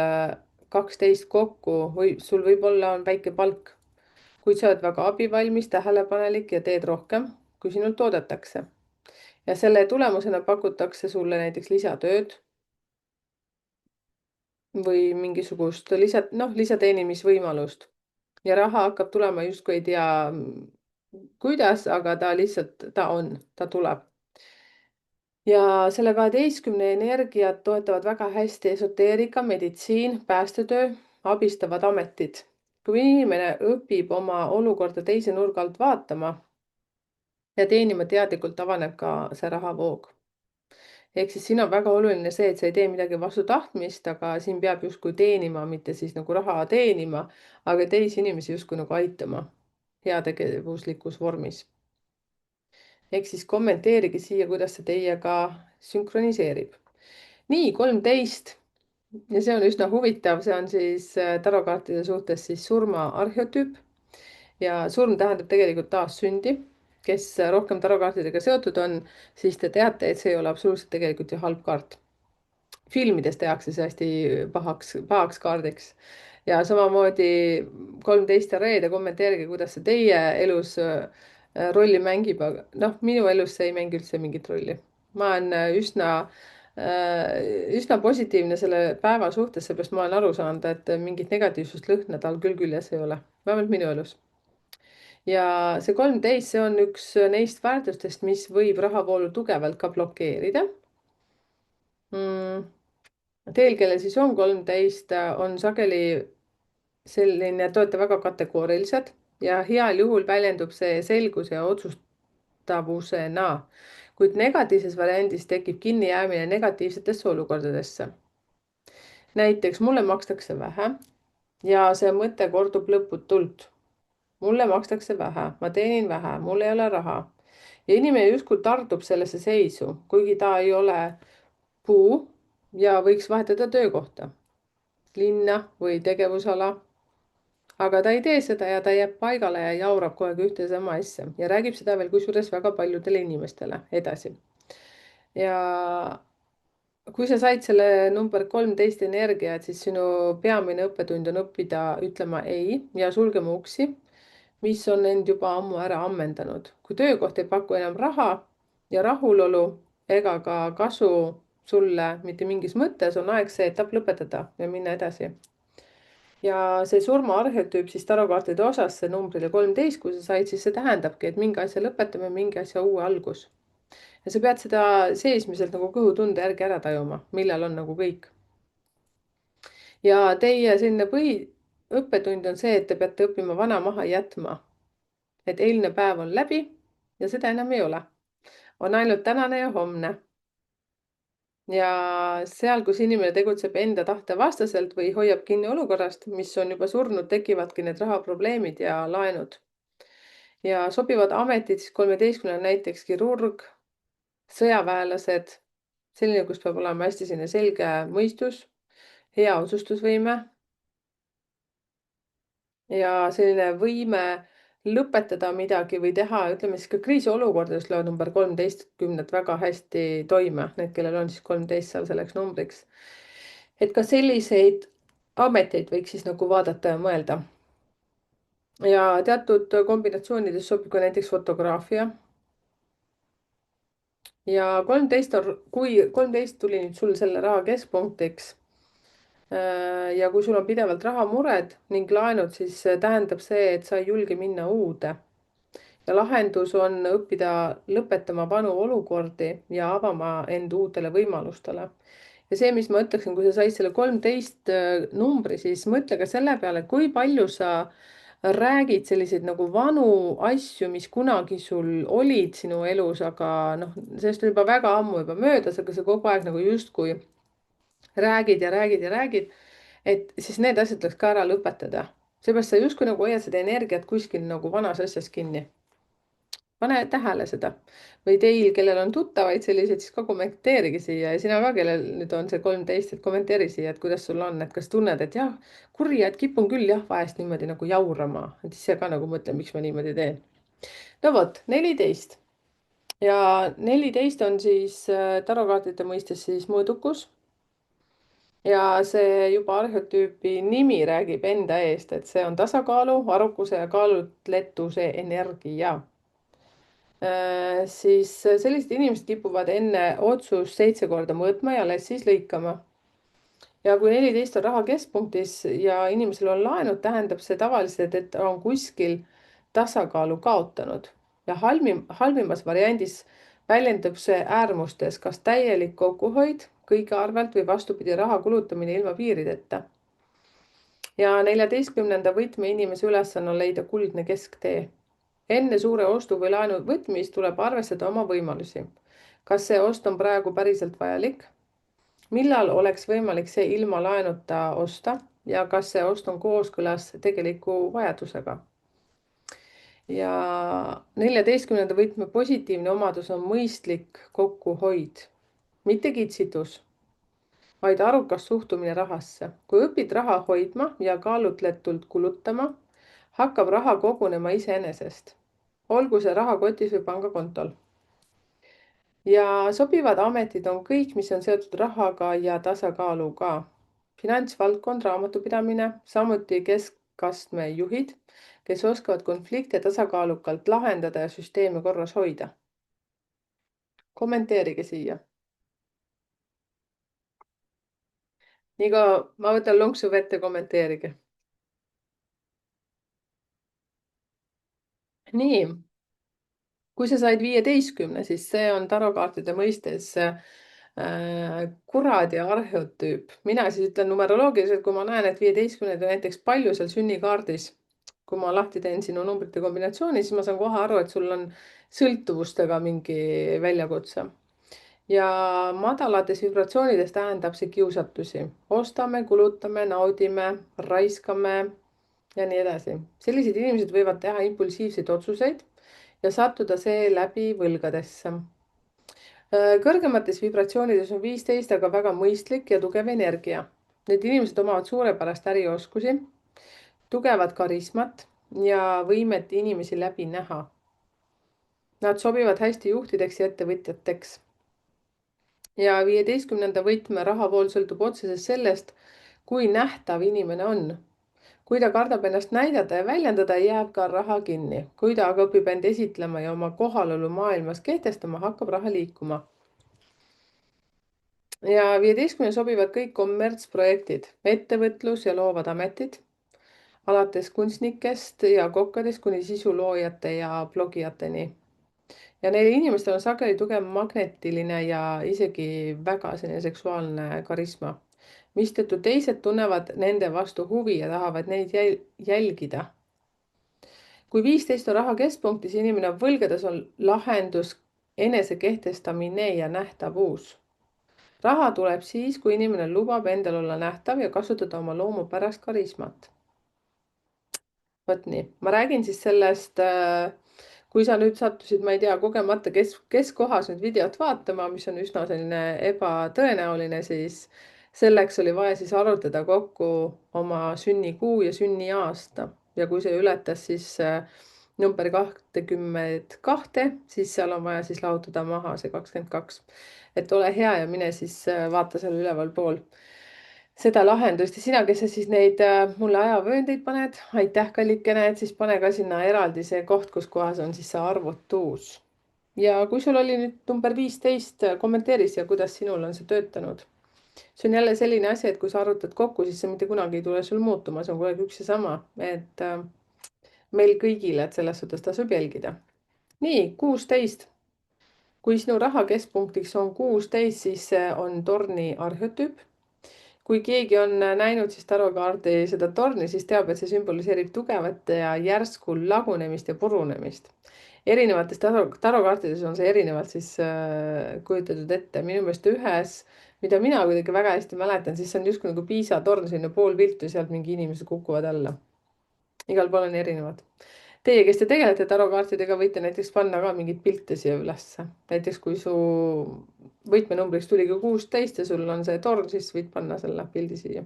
12 kokku, sul võib-olla on väike palk, kuid sa oled väga abivalmis, tähelepanelik ja teed rohkem, kui sinult oodatakse. Ja selle tulemusena pakutakse sulle näiteks lisatööd või mingisugust lisateenimisvõimalust. Ja raha hakkab tulema justkui ei tea kuidas, aga ta tuleb. Ja selle 12 energiat toetavad väga hästi esoteerika, meditsiin, päästetöö, abistavad ametid. Kui inimene õpib oma olukorda teise nurga alt vaatama ja teenima teadlikult, avaneb ka see rahavoog. Ehk siis siin on väga oluline see, et sa ei tee midagi vastu tahtmist, aga siin peab justkui teenima, mitte siis nagu raha teenima, aga teisi inimesi justkui nagu aitama heategevuslikus vormis. Ehk siis kommenteerige siia, kuidas see teiega sünkroniseerib. Nii, 13. Ja see on üsna huvitav, see on siis tarokaartide suhtes siis surma arhetüüp. Ja surm tähendab tegelikult taassündi. Kes rohkem tarokaartidega seotud on, siis te teate, et see ei ole absoluutselt tegelikult ju halb kaart. Filmides tehakse see hästi pahaks kaardiks. Ja samamoodi 13 ja reede, kommenteerige, kuidas see teie elus rolli mängib, aga minu elus see ei mängi üldse mingit rolli. Ma olen üsna positiivne selle päeva suhtes, seepärast ma olen aru saanud, et mingit negatiivsust lõhna tal küll küljes ei ole, vähemalt minu elus. Ja see 13, see on üks neist väärtustest, mis võib rahavoolu tugevalt ka blokeerida. Teil, kellel siis on 13, on sageli selline, te olete väga kategoorilised ja heal juhul väljendub see selguse ja otsustavusena, kuid negatiivses variandis tekib kinnijäämine negatiivsetesse olukordadesse. Näiteks mulle makstakse vähe ja see mõte kordub lõputult. Mulle makstakse vähe, ma teenin vähe, mul ei ole raha. Ja inimene justkui tardub sellesse seisu, kuigi ta ei ole puu ja võiks vahetada töökohta, linna või tegevusala. Aga ta ei tee seda ja ta jääb paigale ja jaurab kogu aeg ühte sama asja ja räägib seda veel kusjuures väga paljudele inimestele edasi. Ja kui sa said selle number 13 energia, et siis sinu peamine õppetund on õppida ütlema ei ja sulgema uksi, mis on end juba ammu ära ammendanud. Kui töökoht ei paku enam raha ja rahulolu ega ka kasu sulle mitte mingis mõttes, on aeg see etapp lõpetada ja minna edasi. Ja see surma arhetüüp siis tarokaartide osas, see numbrile 13, kui sa said, siis see tähendabki, et mingi asja lõpetame, mingi asja uue algus. ja sa pead seda seesmiselt nagu kõhutunde järgi ära tajuma, millal on nagu kõik. ja teie selline põhiõppetund on see, et te peate õppima vana maha jätma. Et eilne päev on läbi ja seda enam ei ole. On ainult tänane ja homne. Ja seal, kus inimene tegutseb enda tahte vastaselt või hoiab kinni olukorrast, mis on juba surnud, tekivadki need rahaprobleemid ja laenud. Ja sobivad ametid siis 13 näiteks kirurg, sõjaväelased, selline, kus peab olema hästi selline selge mõistus, hea otsustusvõime ja selline võime lõpetada midagi või teha, ütleme siis ka kriisiolukordades lööb number 13 väga hästi toime, need, kellel on siis 13 seal selleks numbriks. Et ka selliseid ameteid võiks siis nagu vaadata ja mõelda. Ja teatud kombinatsioonides sobib ka näiteks fotograafia. Ja 13 on, kui 13 tuli nüüd sul selle raha keskpunktiks ja kui sul on pidevalt rahamured ning laenud, siis tähendab see, et sa ei julge minna uude. Ja lahendus on õppida lõpetama vanu olukordi ja avama end uutele võimalustele. Ja see, mis ma ütleksin, kui sa said selle 13 numbri, siis mõtle ka selle peale, kui palju sa räägid selliseid nagu vanu asju, mis kunagi sul olid sinu elus, aga noh, sellest on juba väga ammu juba möödas, aga sa kogu aeg nagu justkui räägid ja räägid ja räägid, et siis need asjad tuleks ka ära lõpetada. Seepärast sa justkui nagu hoiad seda energiat kuskil nagu vanas asjas kinni. Pane tähele seda või teil, kellel on tuttavaid selliseid, siis ka kommenteerige siia ja sina ka, kellel nüüd on see 13, et kommenteeri siia, et kuidas sul on, et kas tunned, et jah, kurja, et kipun küll jah, vahest niimoodi nagu jaurama, et ise ka nagu mõtlen, miks ma niimoodi teen. No vot, 14 ja 14 on siis tarokaartide mõistes siis mõõdukus. Ja see juba arhetüüpi nimi räägib enda eest, et see on tasakaalu, arukuse ja kaalutletuse energia. Siis sellised inimesed kipuvad enne otsust 7 korda mõõtma ja alles siis lõikama. Ja kui 14 on raha keskpunktis ja inimesel on laenud, tähendab see tavaliselt, et ta on kuskil tasakaalu kaotanud. Ja halvimas variandis väljendub see äärmustes, kas täielik kokkuhoid kõige arvelt või vastupidi, raha kulutamine ilma piirideta. Ja 14. võtme inimese ülesanne on leida kuldne kesktee. Enne suure ostu või laenu võtmist tuleb arvestada oma võimalusi. Kas see ost on praegu päriselt vajalik? Millal oleks võimalik see ilma laenuta osta ja kas see ost on kooskõlas tegeliku vajadusega? Ja 14. võtme positiivne omadus on mõistlik kokkuhoid, mitte kitsitus, vaid arukas suhtumine rahasse. Kui õpid raha hoidma ja kaalutletult kulutama, hakkab raha kogunema iseenesest. Olgu see raha kotis või pangakontol. Ja sobivad ametid on kõik, mis on seotud rahaga ja tasakaaluga. Finantsvaldkond, raamatupidamine, samuti keskastme juhid, kes oskavad konflikte tasakaalukalt lahendada ja süsteemi korras hoida. Kommenteerige siia. Nii ka ma võtan lonksu vett ja kommenteerige. Nii. Kui sa said 15, siis see on tarokaartide mõistes kurad ja arhetüüp. Mina siis ütlen numeroloogiliselt, kui ma näen, et 15 on näiteks palju seal sünnikaardis, kui ma lahti teen sinu numbrite kombinatsiooni, siis ma saan kohe aru, et sul on sõltuvustega mingi väljakutse. Ja madalates vibratsioonides tähendab see kiusatusi. Ostame, kulutame, naudime, raiskame ja nii edasi. Sellised inimesed võivad teha impulsiivseid otsuseid ja sattuda seeläbi võlgadesse. Kõrgemates vibratsioonides on 15 aga väga mõistlik ja tugev energia. Need inimesed omavad suurepärast ärioskusi, tugevat karismat ja võimet inimesi läbi näha. Nad sobivad hästi juhtideks ja ettevõtjateks. Ja 15. võtme rahavool sõltub otseselt sellest, kui nähtav inimene on. Kui ta kardab ennast näidata ja väljendada, jääb ka raha kinni. Kui ta aga õpib end esitlema ja oma kohalolu maailmas kehtestama, hakkab raha liikuma. Ja 15 sobivad kõik kommertsprojektid, ettevõtlus ja loovad ametid, alates kunstnikest ja kokkadest kuni sisuloojate ja blogijateni. ja neil inimestel on sageli tugev magnetiline ja isegi väga selline seksuaalne karisma, mistõttu teised tunnevad nende vastu huvi ja tahavad neid jälgida. Kui 15 on raha keskpunktis, inimene on võlgades, on lahendus enese kehtestamine ja nähtavus. Raha tuleb siis, kui inimene lubab endal olla nähtav ja kasutada oma loomupärast karismat. Vot nii, ma räägin siis sellest, kui sa nüüd sattusid, ma ei tea, kogemata kes kohas nüüd videot vaatama, mis on üsna selline ebatõenäoline, siis selleks oli vaja siis arvutada kokku oma sünnikuu ja sünniaasta. Ja kui see ületas siis number 22, siis seal on vaja siis lahutada maha see 22. Et ole hea ja mine siis vaata seal üleval pool seda lahendust ja sina, kes sa siis neid mulle ajavööndeid paned, aitäh, kallikene, et siis pane ka sinna eraldi see koht, kus kohas on siis see arvutus. Ja kui sul oli nüüd number 15, kommenteeri siia, kuidas sinul on see töötanud. See on jälle selline asi, et kui sa arvutad kokku, siis see mitte kunagi ei tule sul muutuma, see on kogu aeg üks ja sama, et meil kõigile, et selles suhtes tasub jälgida. Nii, 16. Kui sinu raha keskpunktiks on 16, siis see on torni arhetüüp. Kui keegi on näinud siis tarokaardi seda torni, siis teab, et see sümboliseerib tugevat ja järsku lagunemist ja purunemist. Erinevates tarokaartides on see erinevalt siis kujutatud ette. Minu meelest ühes, mida mina kuidagi väga hästi mäletan, siis see on justkui nagu Piisa torn, selline poolviltu ja sealt mingi inimesed kukuvad alla. Igal pool on erinevad. Teie, kes te tegelete tarokaartidega, võite näiteks panna ka mingeid pilte siia ülesse. Näiteks kui su võtmenumbriks tuli ka 16 ja sul on see torn, siis võid panna selle pildi siia.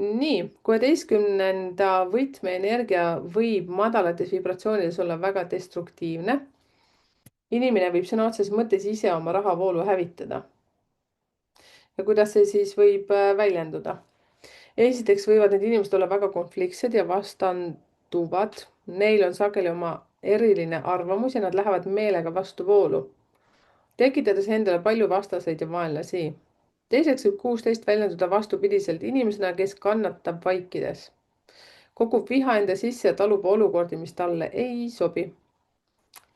Nii, 16. võtmeenergia võib madalates vibratsioonides olla väga destruktiivne. Inimene võib sõna otseses mõttes ise oma rahavoolu hävitada. Ja kuidas see siis võib väljenduda? Esiteks võivad need inimesed olla väga konfliktsed ja vastanduvad. Neil on sageli oma eriline arvamus ja nad lähevad meelega vastu voolu, tekitades endale palju vastaseid ja vaenlasi. Teiseks võib 16 väljenduda vastupidiselt inimesena, kes kannatab vaikides. Kogub viha enda sisse ja talub olukordi, mis talle ei sobi.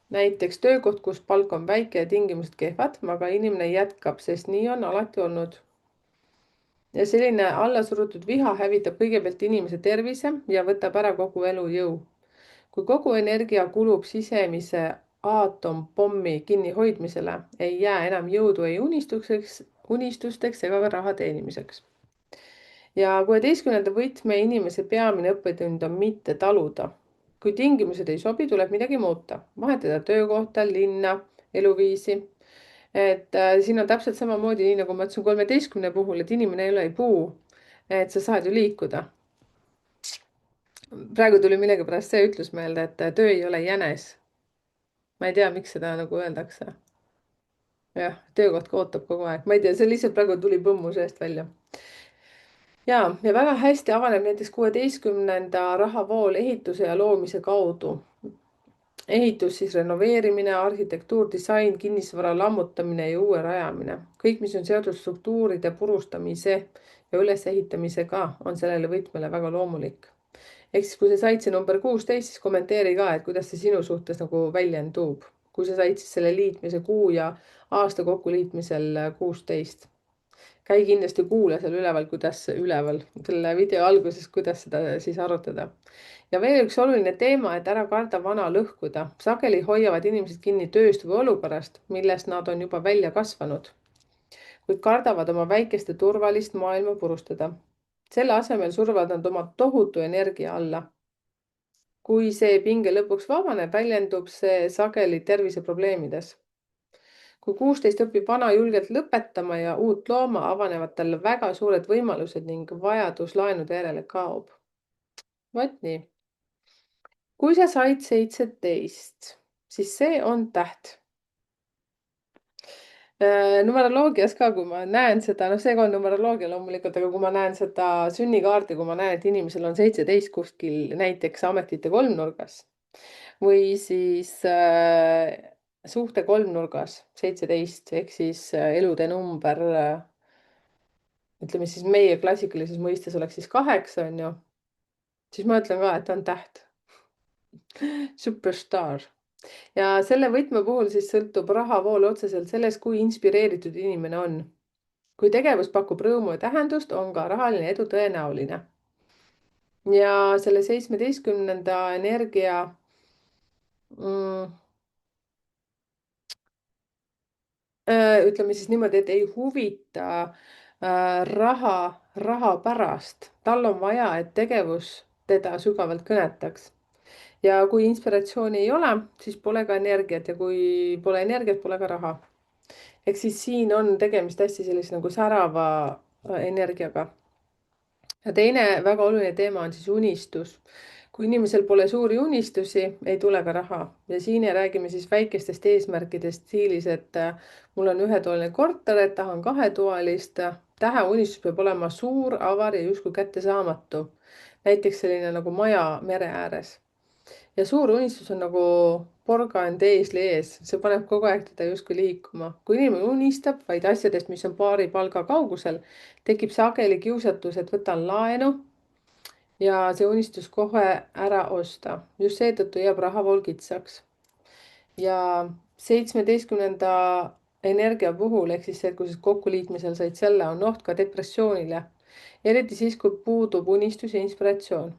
Näiteks töökoht, kus palk on väike ja tingimused kehvad, aga inimene jätkab, sest nii on alati olnud. Ja selline allasurutud viha hävitab kõigepealt inimese tervise ja võtab ära kogu elujõu. Kui kogu energia kulub sisemise aatompommi kinnihoidmisele, ei jää enam jõudu ei unistusteks ega ka raha teenimiseks. Ja 16. võtme inimese peamine õppetund on mitte taluda. Kui tingimused ei sobi, tuleb midagi muuta, vahetada töökohta, linna, eluviisi. Et siin on täpselt samamoodi, nii nagu ma ütlesin 13 puhul, et inimene ei ole puu, et sa saad ju liikuda. Praegu tuli millegipärast see ütlus meelde, et töö ei ole jänes. Ma ei tea, miks seda nagu öeldakse. Jah, töökoht ootab kogu aeg. Ma ei tea, see lihtsalt praegu tuli põmmu seest välja. Ja väga hästi avaneb näiteks 16. rahavool ehituse ja loomise kaudu. Ehitus siis renoveerimine, arhitektuur, disain, kinnisvara lammutamine ja uue rajamine. Kõik, mis on seotud struktuuride purustamise ja ülesehitamisega, on sellele võtmele väga loomulik. Ehk siis, kui sa said see number 16, siis kommenteeri ka, et kuidas see sinu suhtes nagu väljendub. Kui sa said siis selle liitmise kuu ja aasta kokkuliitmisel 16. Käi kindlasti kuula seal selle video alguses, kuidas seda siis arutada. Ja veel üks oluline teema, et ära karda vana lõhkuda. Sageli hoiavad inimesed kinni tööst või olukorrast, millest nad on juba välja kasvanud, kuid kardavad oma väikeste turvalist maailma purustada. Selle asemel survad nad oma tohutu energia alla. Kui see pinge lõpuks vabaneb, väljendub see sageli terviseprobleemides. Kui 16 õpib vana julgelt lõpetama ja uut looma, avanevad talle väga suured võimalused ning vajadus laenude järele kaob. Vot nii. Kui sa said 17, siis see on täht. Numeroloogias ka, kui ma näen seda, seega on numeroloogia loomulikult, aga kui ma näen seda sünnikaarti, kui ma näen, et inimesel on 17 kuskil näiteks ametite kolmnurgas või siis suhte kolmnurgas 17 ehk siis elude number, ütleme siis meie klassikalises mõistes oleks siis 8, on ju, siis ma ütlen ka, et ta on täht. Superstar. ja selle võtme puhul siis sõltub rahavool otseselt sellest, kui inspireeritud inimene on. Kui tegevus pakub rõõmu ja tähendust, on ka rahaline edu tõenäoline. Ja selle 17. energia mm, ütleme siis niimoodi, et ei huvita raha pärast. Tal on vaja, et tegevus teda sügavalt kõnetaks. Ja kui inspiratsiooni ei ole, siis pole ka energiat ja kui pole energiat, pole ka raha. Ehk siis siin on tegemist hästi sellise nagu särava energiaga. Ja teine väga oluline teema on siis unistus. Kui inimesel pole suuri unistusi, ei tule ka raha. Ja siin räägime siis väikestest eesmärkidest stiilis, et mul on ühetoaline korter, et tahan kahetoalist. Täheunistus peab olema suur, avar ja justkui kättesaamatu. Näiteks selline nagu maja mere ääres. Ja suur unistus on nagu porgand eesli ees, see paneb kogu aeg teda justkui liikuma. Kui inimene unistab vaid asjadest, mis on paari palga kaugusel, tekib sageli kiusatus, et võtan laenu ja see unistus kohe ära osta. Just seetõttu jääb rahavool kitsaks. Ja 17. energia puhul, ehk siis see, kui kokkuliitmisel said selle, on oht ka depressioonile. Eriti siis, kui puudub unistus ja inspiratsioon.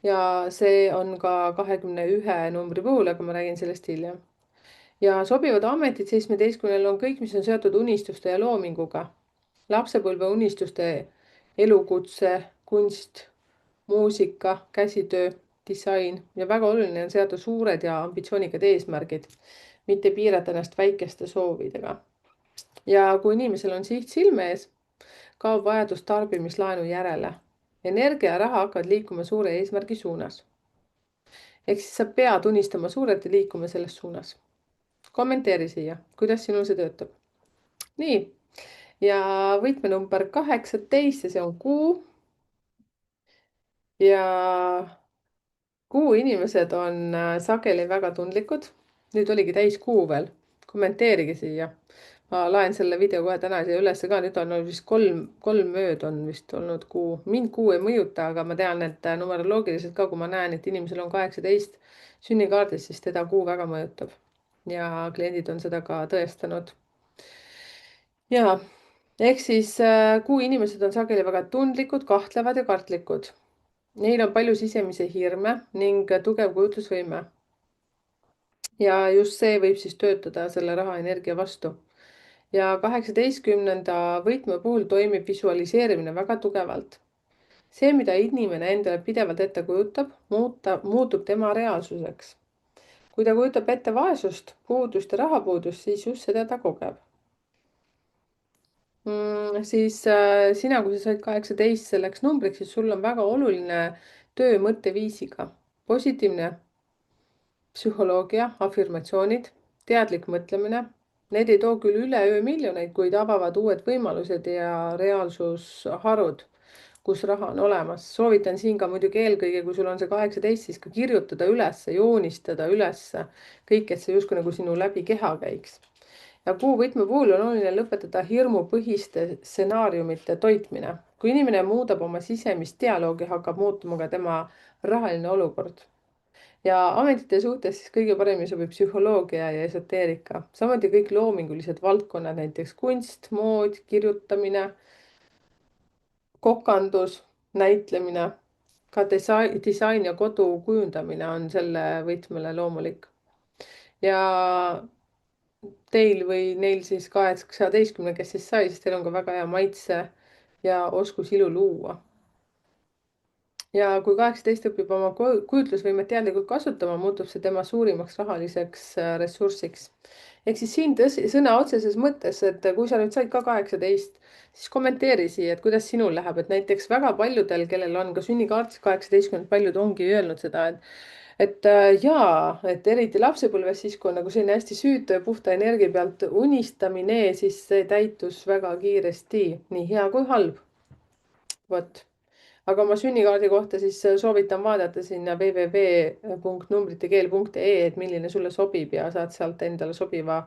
Ja see on ka 21 numbri puhul, aga ma räägin sellest hiljem. Ja sobivad ametid 17 on kõik, mis on seotud unistuste ja loominguga. Lapsepõlve unistuste elukutse, kunst, muusika, käsitöö, disain ja väga oluline on seada suured ja ambitsioonikad eesmärgid, mitte piirata ennast väikeste soovidega. Ja kui inimesel on siht silme ees, kaob vajadus tarbimislaenu järele. Energia ja raha hakkavad liikuma suure eesmärgi suunas. Ehk siis sa pead unistama suurelt ja liikuma selles suunas. Kommenteeri siia, kuidas sinul see töötab. Nii, ja võtmenumber 18 ja see on kuu. Ja kuu inimesed on sageli väga tundlikud. Nüüd oligi täiskuu veel. Kommenteerige siia. Ma laen selle video kohe täna siia ülesse ka. Nüüd on vist kolm ööd on vist olnud kuu. Mind kuu ei mõjuta, aga ma tean, et numeroloogiliselt ka, kui ma näen, et inimesel on 18 sünnikaardis, siis teda kuu väga mõjutab. Ja kliendid on seda ka tõestanud. Ja, ehk siis kuu inimesed on sageli väga tundlikud, kahtlevad ja kartlikud. Neil on palju sisemise hirme ning tugev kujutlusvõime. Ja just see võib siis töötada selle rahaenergia vastu. Ja 18. võtme puhul toimib visualiseerimine väga tugevalt. See, mida inimene endale pidevalt ette kujutab, muutub tema reaalsuseks. Kui ta kujutab ette vaesust, puudust ja rahapuudust, siis just seda ta kogeb. Siis sina, kui sa said 18 selleks numbriks, siis sul on väga oluline töö mõtteviisiga. Positiivne psühholoogia, afirmatsioonid, teadlik mõtlemine. Need ei too küll üleöö miljoneid, kuid avavad uued võimalused ja reaalsusharud, kus raha on olemas. Soovitan siin ka muidugi eelkõige, kui sul on see 18, siis ka kirjutada ülesse, joonistada ülesse kõik, et see justkui nagu sinu läbi keha käiks. Ja kuu võtme puhul on oluline lõpetada hirmupõhiste stsenaariumite toitmine. Kui inimene muudab oma sisemist dialoogi, hakkab muutuma ka tema rahaline olukord. Ja ametite suhtes siis kõige paremini sobib psühholoogia ja esoteerika. Samuti kõik loomingulised valdkonnad, näiteks kunst, mood, kirjutamine, kokandus, näitlemine, ka disain ja kodu kujundamine on selle võtmele loomulik. Ja teil või neil siis 18, kes siis sai, siis teil on ka väga hea maitse ja oskus ilu luua. Ja kui 18 õpib oma kujutlusvõimet teadlikult kasutama, muutub see tema suurimaks rahaliseks ressursiks. Ehk siis siin sõna otseses mõttes, et kui sa nüüd said ka 18, siis kommenteeri siia, et kuidas sinul läheb, et näiteks väga paljudel, kellel on ka sünnikaardis 18, paljud ongi öelnud seda, et jaa, et eriti lapsepõlves, siis kui on nagu selline hästi süütu ja puhta energia pealt unistamine, siis see täitus väga kiiresti, nii hea kui halb. Vot. Aga oma sünnikaardi kohta siis soovitan vaadata sinna www.numbritekeel.ee, et milline sulle sobib ja saad sealt endale sobivas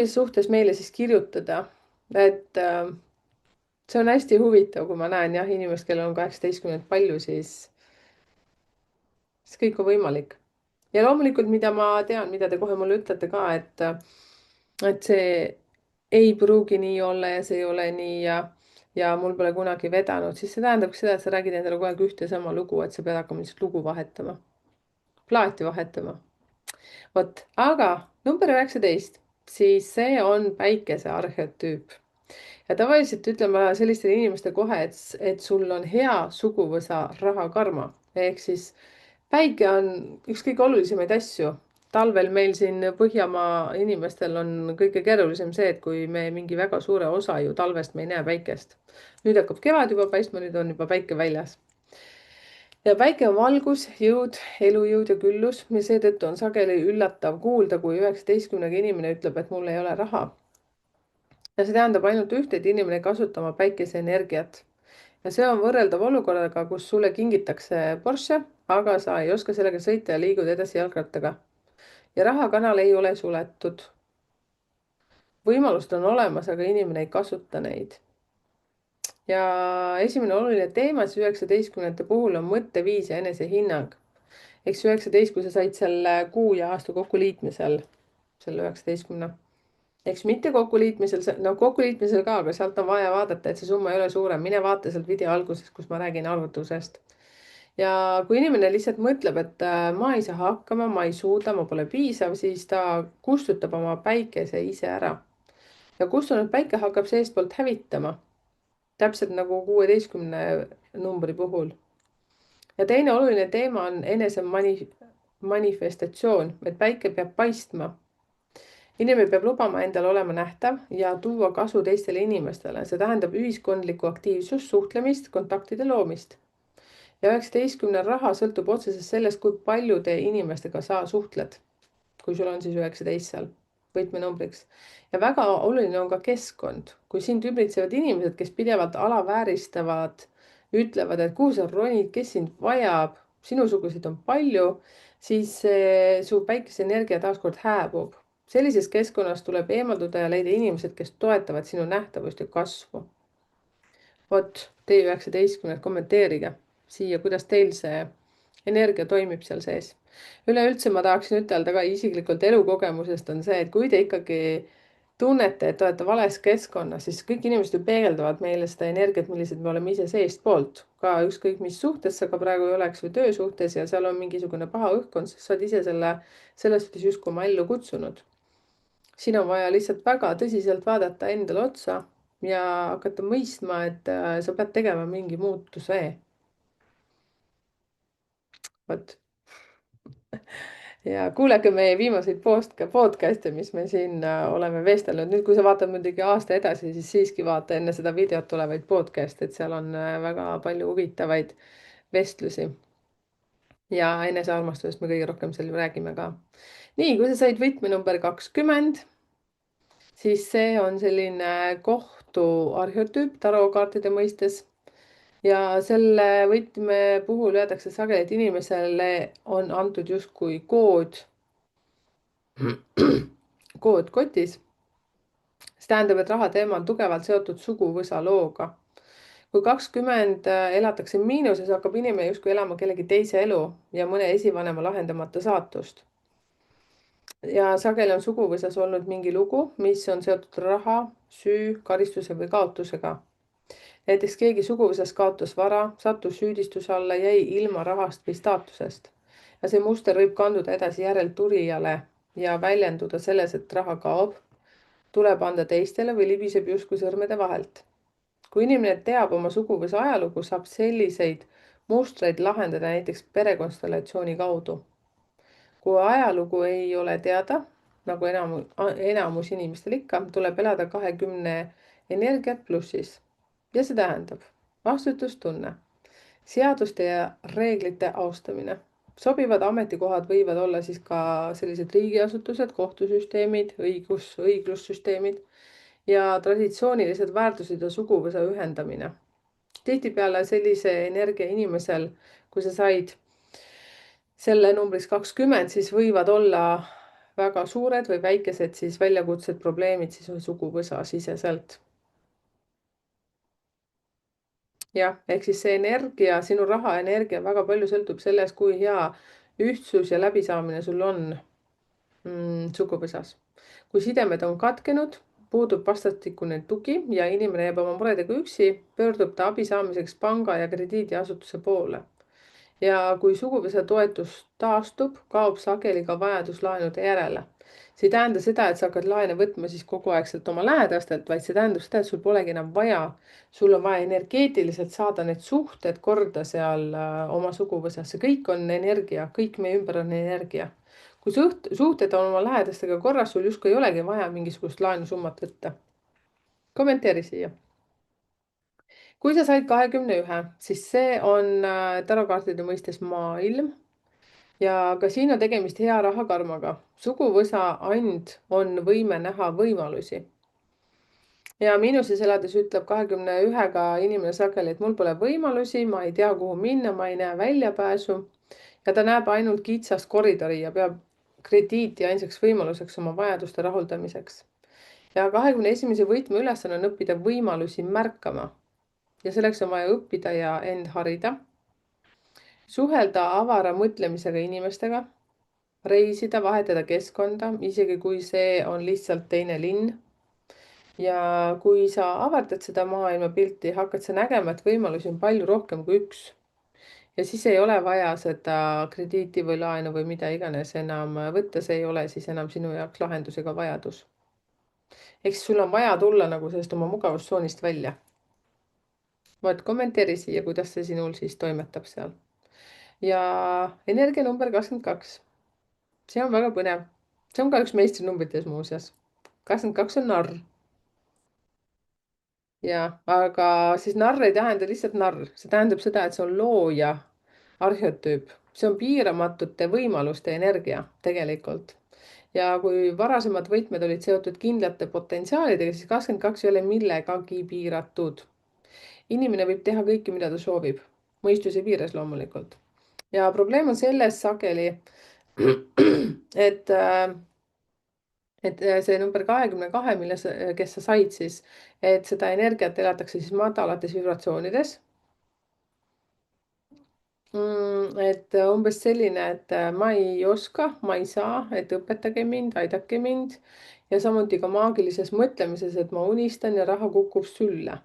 suhtes meile siis kirjutada. Et see on hästi huvitav, kui ma näen jah, inimest, kellel on 18 palju, siis kõik on võimalik. ja loomulikult, mida ma tean, mida te kohe mulle ütlete ka, et see ei pruugi nii olla ja see ei ole nii ja mul pole kunagi vedanud, siis see tähendab seda, et sa räägid endale kogu aeg ühte sama lugu, et sa pead hakkama lihtsalt lugu vahetama, plaati vahetama. Vot, aga number 19, siis see on päikese arhetüüp. Ja tavaliselt ütlen ma sellistele inimestele kohe, et sul on hea suguvõsa rahakarma. Ehk siis päike on üks kõige olulisemaid asju. Talvel meil siin Põhjamaa inimestel on kõige keerulisem see, et kui me mingi väga suure osa ju talvest me ei näe päikest. Nüüd hakkab kevad juba paistma, nüüd on juba päike väljas. Ja päike on valgus, jõud, elujõud ja küllus, mis seetõttu on sageli üllatav kuulda, kui 19-ga inimene ütleb, et mul ei ole raha. Ja see tähendab ainult ühte, et inimene ei kasuta oma päikeseenergiat. Ja see on võrreldav olukorraga, kus sulle kingitakse Porsche, aga sa ei oska sellega sõita ja liigud edasi jalgrattaga. Ja rahakanal ei ole suletud. Võimalused on olemas, aga inimene ei kasuta neid. Ja esimene oluline teema siis 19 puhul on mõtteviis ja enesehinnang. Eks 19, kui sa said selle kuu ja aasta kokkuliitmisel, selle 19. Eks mitte kokkuliitmisel, no kokkuliitmisel ka, aga sealt on vaja vaadata, et see summa ei ole suurem. Mine vaata sealt video alguses, kus ma räägin arvutusest. Ja kui inimene lihtsalt mõtleb, et ma ei saa hakkama, ma ei suuda, ma pole piisav, siis ta kustutab oma päikese ise ära. Ja kustunud päike hakkab seestpoolt hävitama. Täpselt nagu 16 numbri puhul. Ja teine oluline teema on enese manifestatsioon, et päike peab paistma. Inimene peab lubama endal olema nähtav ja tuua kasu teistele inimestele. See tähendab ühiskondlikku aktiivsust, suhtlemist, kontaktide loomist. Ja 19 raha sõltub otseselt sellest, kui paljude inimestega sa suhtled. Kui sul on siis 19 seal võtmenumbriks. Ja väga oluline on ka keskkond. Kui sind ümbritsevad inimesed, kes pidevalt alavääristavad, ütlevad, et kuhu sa ronid, kes sind vajab, sinusuguseid on palju, siis su päikeseenergia taaskord hääbub. Sellises keskkonnas tuleb eemalduda ja leida inimesed, kes toetavad sinu nähtavust ja kasvu. Vot, teie 19, kommenteerige siia, kuidas teil see energia toimib seal sees. Üleüldse ma tahaksin ütelda ka isiklikult elukogemusest on see, et kui te ikkagi tunnete, et olete vales keskkonnas, siis kõik inimesed ju peegeldavad meile seda energiat, millised me oleme ise seestpoolt. Ka ükskõik mis suhtes sa ka praegu ei oleks või töösuhtes ja seal on mingisugune paha õhkkond, siis sa oled ise selles suhtes justkui oma ellu kutsunud. Siin on vaja lihtsalt väga tõsiselt vaadata endale otsa ja hakata mõistma, et sa pead tegema mingi muutuse. Vot. Ja kuulake meie viimaseid podcast'e, mis me siin oleme vestelnud. Nüüd, kui sa vaatad muidugi aasta edasi, siis siiski vaata enne seda videot tulevaid podcast'e, et seal on väga palju huvitavaid vestlusi. Ja enesearmastusest me kõige rohkem seal ju räägime ka. Nii, kui sa said võtme number 20, siis see on selline kohtu arhetüüp tarokaartide mõistes. Ja selle võtme puhul öeldakse sageli, et inimesele on antud justkui kood kotis. See tähendab, et rahateema on tugevalt seotud suguvõsa looga. Kui 20 elatakse miinuses, hakkab inimene justkui elama kellegi teise elu ja mõne esivanema lahendamata saatust. Ja sageli on suguvõsas olnud mingi lugu, mis on seotud raha, süü, karistuse või kaotusega. Näiteks keegi suguvõsas kaotas vara, sattus süüdistuse alla, jäi ilma rahast või staatusest. Ja see muster võib kanduda edasi järeltulijale ja väljenduda selles, et raha kaob, tuleb anda teistele või libiseb justkui sõrmede vahelt. Kui inimene teab oma suguvõsa ajalugu, saab selliseid mustreid lahendada näiteks perekonstellatsiooni kaudu. Kui ajalugu ei ole teada, nagu enamus inimestel ikka, tuleb elada 20 energiat plussis. Ja see tähendab vastutustunne, seaduste ja reeglite austamine. Sobivad ametikohad võivad olla siis ka sellised riigiasutused, kohtusüsteemid, õiglussüsteemid ja traditsioonilised väärtused ja suguvõsa ühendamine. Tihtipeale sellise energia inimesel, kui sa said selle numbriks 20, siis võivad olla väga suured või väikesed siis väljakutsed, probleemid siis suguvõsa siseselt. Jah, ehk siis see energia, sinu rahaenergia väga palju sõltub sellest, kui hea ühtsus ja läbisaamine sul on suguvõsas. Kui sidemed on katkenud, puudub vastastikune tugi ja inimene jääb oma muredega üksi, pöördub ta abi saamiseks panga ja krediidiasutuse poole. Ja kui suguvõsa toetus taastub, kaob sageli ka vajadus laenude järele. See ei tähenda seda, et sa hakkad laene võtma siis kogu aegselt oma lähedastelt, vaid see tähendab seda, et sul polegi enam vaja. Sul on vaja energeetiliselt saada need suhted korda seal oma suguvõsas. See kõik on energia, kõik meie ümber on energia. Kui suhted on oma lähedastega korras, sul justkui ei olegi vaja mingisugust laenusummat võtta. Kommenteeri siia. Kui sa said 21, siis see on tarokaartide mõistes maailm. Ja ka siin on tegemist hea rahakarmaga. Suguvõsa and on võime näha võimalusi. Ja miinuses elades ütleb 21-ga inimene sageli, et mul pole võimalusi, ma ei tea, kuhu minna, ma ei näe väljapääsu. Ja ta näeb ainult kitsast koridori ja peab krediiti ainsaks võimaluseks oma vajaduste rahuldamiseks. Ja 21. võtmeülesanne on õppida võimalusi märkama. Ja selleks on vaja õppida ja end harida. Suhelda avara mõtlemisega inimestega. Reisida, vahetada keskkonda, isegi kui see on lihtsalt teine linn. Ja kui sa avardad seda maailmapilti, hakkad sa nägema, et võimalusi on palju rohkem kui üks. Ja siis ei ole vaja seda krediiti või laenu või mida iganes enam võtta, see ei ole siis enam sinu jaoks lahendus ega vajadus. Ehk sul on vaja tulla nagu sellest oma mugavustsoonist välja. Vot kommenteeri siia, kuidas see sinul siis toimetab seal. Ja energia number 22. See on väga põnev. See on ka üks meistrinumbrites muuseas. 22 on narr. Ja, aga siis narr ei tähenda lihtsalt narr. See tähendab seda, et see on looja arheotüüp. See on piiramatute võimaluste energia tegelikult. Ja kui varasemad võtmed olid seotud kindlate potentsiaalidega, siis 22 ei ole millegagi piiratud. Inimene võib teha kõike, mida ta soovib. Mõistuse piires loomulikult. Ja probleem on selles sageli, et see number 22, kes sa said siis, et seda energiat elatakse siis madalates vibratsioonides. Et umbes selline, et ma ei oska, ma ei saa, et õpetage mind, aidake mind. Ja samuti ka maagilises mõtlemises, et ma unistan ja raha kukub sülle.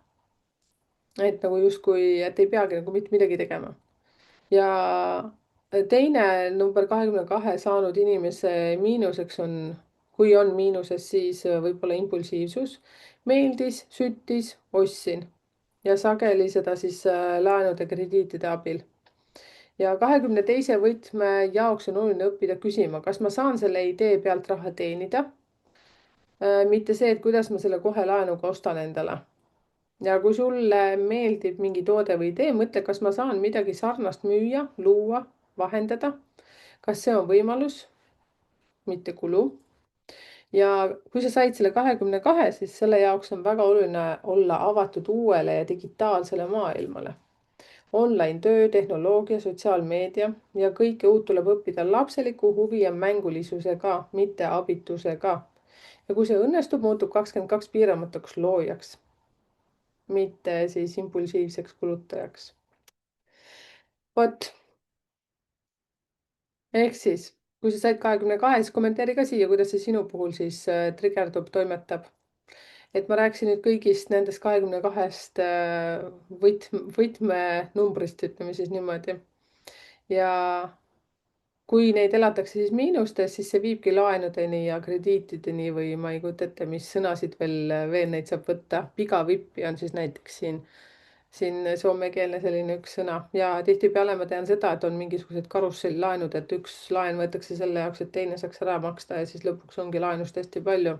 Et nagu justkui, et ei peagi nagu mitte midagi tegema. Ja teine number 22 saanud inimese miinuseks on, kui on miinuses, siis võib-olla impulsiivsus. Meeldis, süttis, ostsin. Ja sageli seda siis laenude krediitide abil. Ja 22 võtme jaoks on oluline õppida küsima, kas ma saan selle idee pealt raha teenida. Mitte see, et kuidas ma selle kohe laenuga ostan endale. Ja kui sulle meeldib mingi toode või idee, mõtle, kas ma saan midagi sarnast müüa, luua, vahendada. Kas see on võimalus, mitte kulu. Ja kui sa said selle 22, siis selle jaoks on väga oluline olla avatud uuele ja digitaalsele maailmale. Online töö, tehnoloogia, sotsiaalmeedia ja kõike uut tuleb õppida lapseliku huvi ja mängulisusega, mitte abitusega. Ja kui see õnnestub, muutub 22 piiramatuks loojaks, mitte siis impulsiivseks kulutajaks. Vot. Ehk siis, kui sa said 22, siis kommenteeri ka siia, kuidas see sinu puhul siis trigerdub, toimetab. Et ma rääkisin nüüd kõigist nendest 22 võtmenumbrist, ütleme siis niimoodi. Ja kui neid elatakse siis miinustes, siis see viibki laenudeni ja krediitideni või ma ei kujuta ette, mis sõnasid veel neid saab võtta. Pigavippi on siis näiteks siin soomekeelne selline üks sõna. Ja tihtipeale ma tean seda, et on mingisugused karusselllaenud, et üks laen võetakse selle jaoks, et teine saaks ära maksta ja siis lõpuks ongi laenust hästi palju.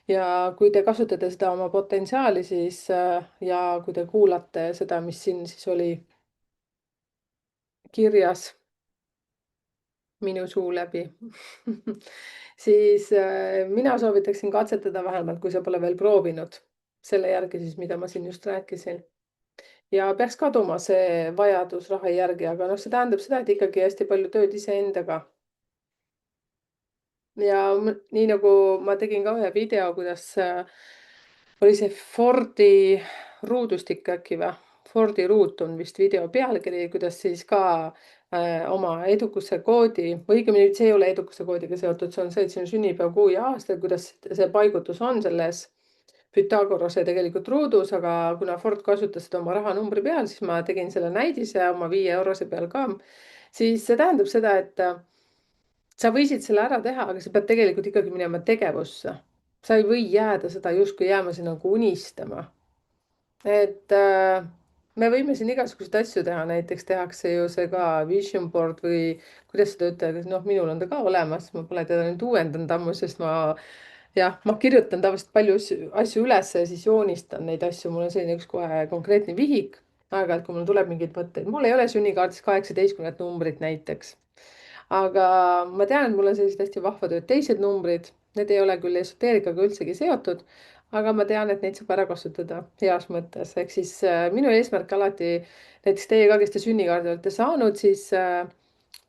Ja kui te kasutate seda oma potentsiaali, siis ja kui te kuulate seda, mis siin siis oli kirjas minu suu läbi, siis mina soovitaksin katsetada vähemalt, kui sa pole veel proovinud. Selle järgi siis, mida ma siin just rääkisin. Ja peaks kaduma see vajadus raha järgi, aga see tähendab seda, et ikkagi hästi palju tööd iseendaga. Ja nii nagu ma tegin ka ühe video, kuidas oli see Fordi ruudustik äkki või? Fordi ruut on vist video pealkiri, kuidas siis ka oma edukuse koodi, või õigemini see ei ole edukuse koodiga seotud, see on see, et sinu sünnipäev, kuu ja aasta, kuidas see paigutus on selles Pythagorase tegelikult ruudus, aga kuna Ford kasutas seda oma rahanumbri peal, siis ma tegin selle näidise oma 5 eurose peal ka. siis see tähendab seda, et sa võisid selle ära teha, aga sa pead tegelikult ikkagi minema tegevusse. sa ei või jääda seda justkui jääma siin nagu unistama. Et me võime siin igasuguseid asju teha, näiteks tehakse ju see ka vision board või kuidas seda ütelda, noh, minul on ta ka olemas, ma pole teda nüüd uuendanud ammu, sest ma kirjutan tavaliselt palju asju üles ja siis joonistan neid asju, mul on selline üks kohe konkreetne vihik. aeg-ajalt, kui mul tuleb mingeid mõtteid, mul ei ole sünnikaardis 18 numbrit näiteks. aga ma tean, et mul on sellised hästi vahvad teised numbrid, need ei ole küll esoteerikaga üldsegi seotud, aga ma tean, et neid saab ära kasutada heas mõttes, ehk siis minu eesmärk alati, näiteks teie ka, kes te sünnikaardi olete saanud, siis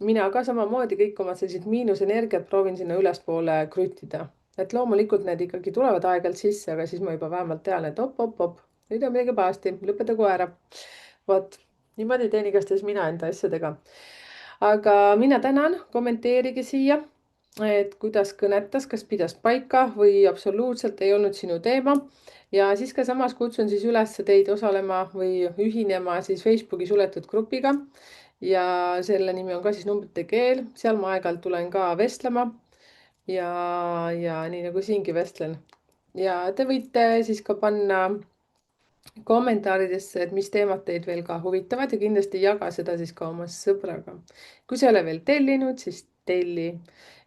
mina ka samamoodi kõik oma sellised miinusenergiat proovin sinna ülespoole kruttida. et loomulikult need ikkagi tulevad aeg-ajalt sisse, aga siis ma juba vähemalt tean, et op, nüüd on midagi pahasti, lõpetagu ära. vot, niimoodi teen igastahes mina enda asjadega. aga mina tänan, kommenteerige siia, et kuidas kõnetas, kas pidas paika või absoluutselt ei olnud sinu teema. ja siis ka samas kutsun siis üles teid osalema või ühinema siis Facebooki suletud grupiga. ja selle nimi on ka siis numbrite keel, seal ma aeg-ajalt tulen ka vestlema. ja nii nagu siingi vestlen. ja te võite siis ka panna kommentaaridesse, et mis teemad teid veel ka huvitavad ja kindlasti jaga seda siis ka oma sõbraga. kui sa ei ole veel tellinud, siis telli.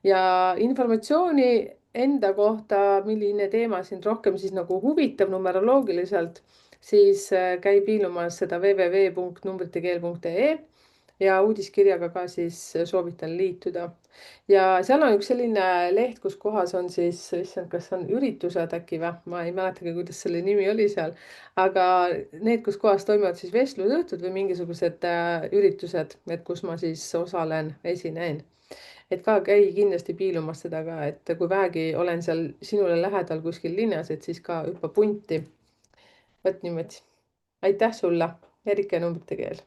ja informatsiooni enda kohta, milline teema sind rohkem siis nagu huvitab numeroloogiliselt, siis käi piilumas seda www.numbritekeel.ee ja uudiskirjaga ka siis soovitan liituda. ja seal on üks selline leht, kus kohas on siis, issand, kas on üritused äkki või, ma ei mäletagi, kuidas selle nimi oli seal, aga need, kus kohas toimuvad siis vestlusõhtud või mingisugused üritused, et kus ma siis osalen, esinen. et ka käi kindlasti piilumas seda ka, et kui vähegi olen seal sinule lähedal kuskil linnas, et siis ka hüppa punti. vot niimoodi. aitäh sulle, Erika ja numbrite keel.